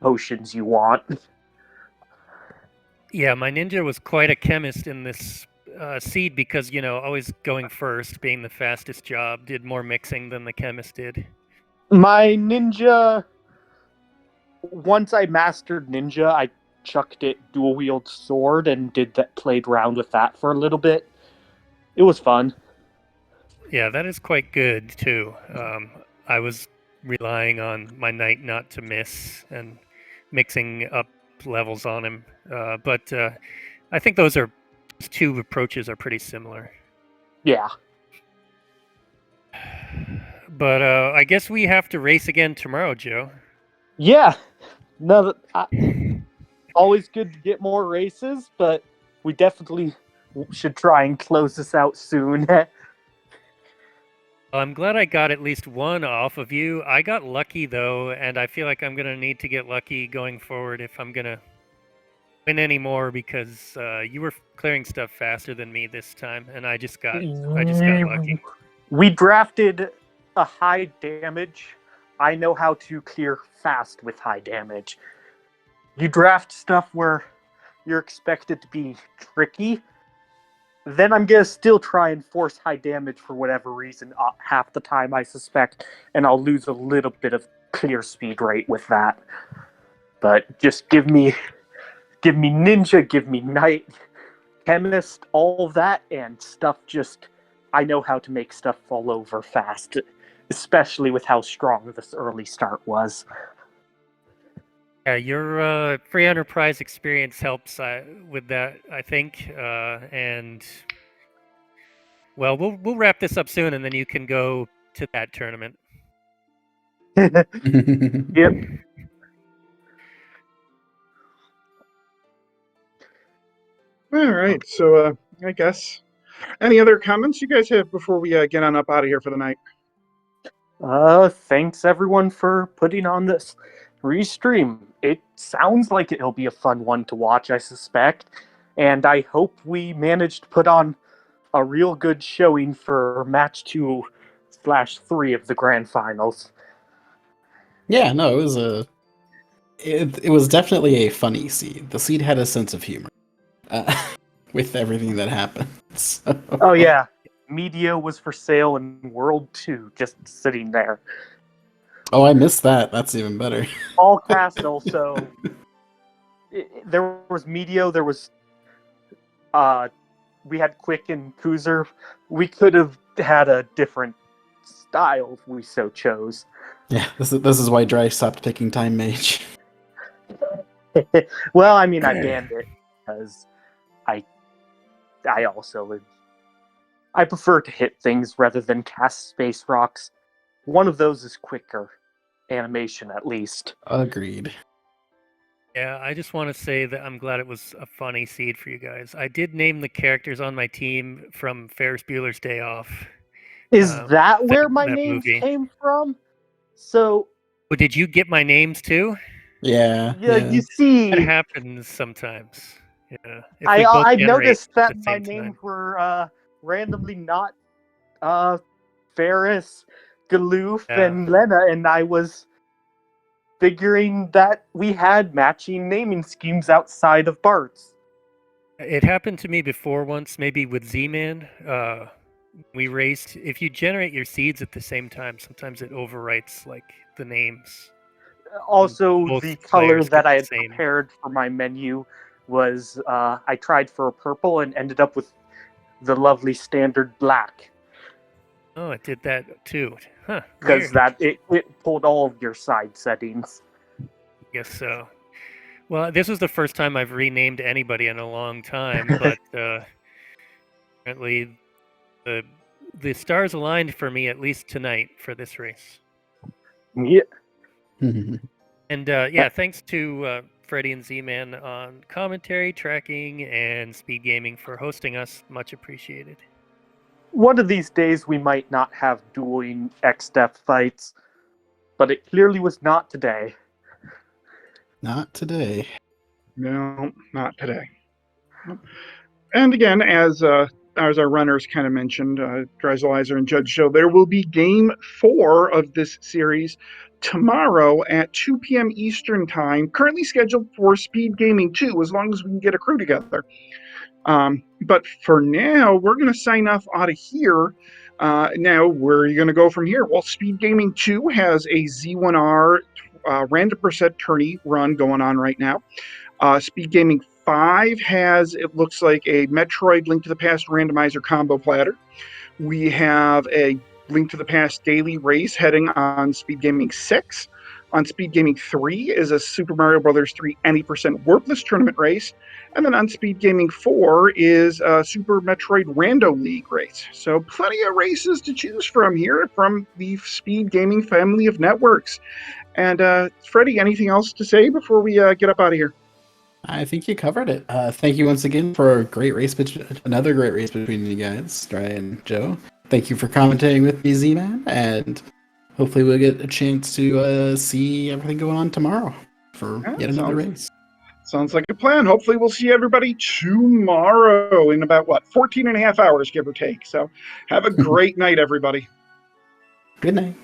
potions you want. yeah, my ninja was quite a chemist in this seed because always going first, being the fastest job, did more mixing than the chemist did. My Ninja, once I mastered Ninja, I chucked it dual wield sword and played around with that for a little bit. It was fun. Yeah, that is quite good too. I was relying on my knight not to miss and mixing up levels on him, but I think those 2 approaches are pretty similar. Yeah. But I guess we have to race again tomorrow, Joe. Yeah. No, always good to get more races, but we definitely should try and close this out soon. I'm glad I got at least one off of you. I got lucky though, and I feel like I'm gonna need to get lucky going forward if I'm gonna win any more because you were clearing stuff faster than me this time, and I just got lucky. We drafted a high damage. I know how to clear fast with high damage. you draft stuff where you're expected to be tricky, then I'm going to still try and force high damage for whatever reason half the time, I suspect, and I'll lose a little bit of clear speed rate with that. But just give me ninja, give me knight, chemist, all of that, and stuff just... I know how to make stuff fall over fast, especially with how strong this early start was. Yeah, your free enterprise experience helps with that, I think. And well, we'll wrap this up soon, and then you can go to that tournament. Yep. All right, so I guess any other comments you guys have before we get on up out of here for the night? Thanks everyone for putting on this restream. It sounds like it'll be a fun one to watch, I suspect, and I hope we managed to put on a real good showing for match 2/3 of the grand finals. Yeah, no, it was definitely a funny seed. The seed had a sense of humor with everything that happened. So. Oh yeah, Media was for sale in World 2, just sitting there. Oh, I missed that. That's even better. All castle, so there was Medio, there was we had Quick and Cruiser. We could have had a different style if we so chose. Yeah, this is why Dry stopped picking Time Mage. Well, I mean, I banned it because I also I prefer to hit things rather than cast space rocks. One of those is quicker animation, at least. Agreed. Yeah, I just want to say that I'm glad it was a funny seed for you guys. I did name the characters on my team from Ferris Bueller's Day Off. Is that where my that names movie. came from? So... Oh, did you get my names too? Yeah. You see... That happens sometimes. Yeah. I noticed that at the my same names time. were randomly not Ferris, Galoof, Yeah. and Lena, and I was figuring that we had matching naming schemes outside of Bart's. It happened to me before once, maybe with Z-Man. We raced. If you generate your seeds at the same time, sometimes it overwrites like the names. Also, Both the color players that get I the had same. prepared for my menu was I tried for a purple and ended up with the lovely standard black. Oh, it did that too. Huh. Because Weird. it pulled all of your side settings. Guess so. Well, this was the first time I've renamed anybody in a long time, but apparently the stars aligned for me at least tonight for this race. Yeah. And yeah, thanks to Freddie and Z-Man on commentary, tracking, and SpeedGaming for hosting us. Much appreciated. One of these days we might not have dueling X-Death fights, but it clearly was not today. Not today. No, not today. And again, as our runners kind of mentioned, Dryzalizer and Judgejoe, there will be game 4 of this series tomorrow at 2 p.m. Eastern Time, currently scheduled for SpeedGaming 2, as long as we can get a crew together. But for now, we're going to sign off out of here. Now, where are you going to go from here? Well, SpeedGaming 2 has a Z1R random percent tourney run going on right now. SpeedGaming 5 has, it looks like, a Metroid Link to the Past randomizer combo platter. We have a Link to the Past daily race heading on SpeedGaming 6. On SpeedGaming 3 is a Super Mario Bros. 3 Any% Warpless tournament race. And then on SpeedGaming 4 is a Super Metroid Rando League race. So plenty of races to choose from here from the SpeedGaming family of networks. And Freddie, anything else to say before we get up out of here? I think you covered it. Thank you once again for a great race, another great race between you guys, Dry and Joe. Thank you for commentating with me, Z-Man, and hopefully we'll get a chance to see everything going on tomorrow for yet another race. Sounds like a plan. Hopefully we'll see everybody tomorrow in about, 14 and a half hours, give or take. So have a great night, everybody. Good night.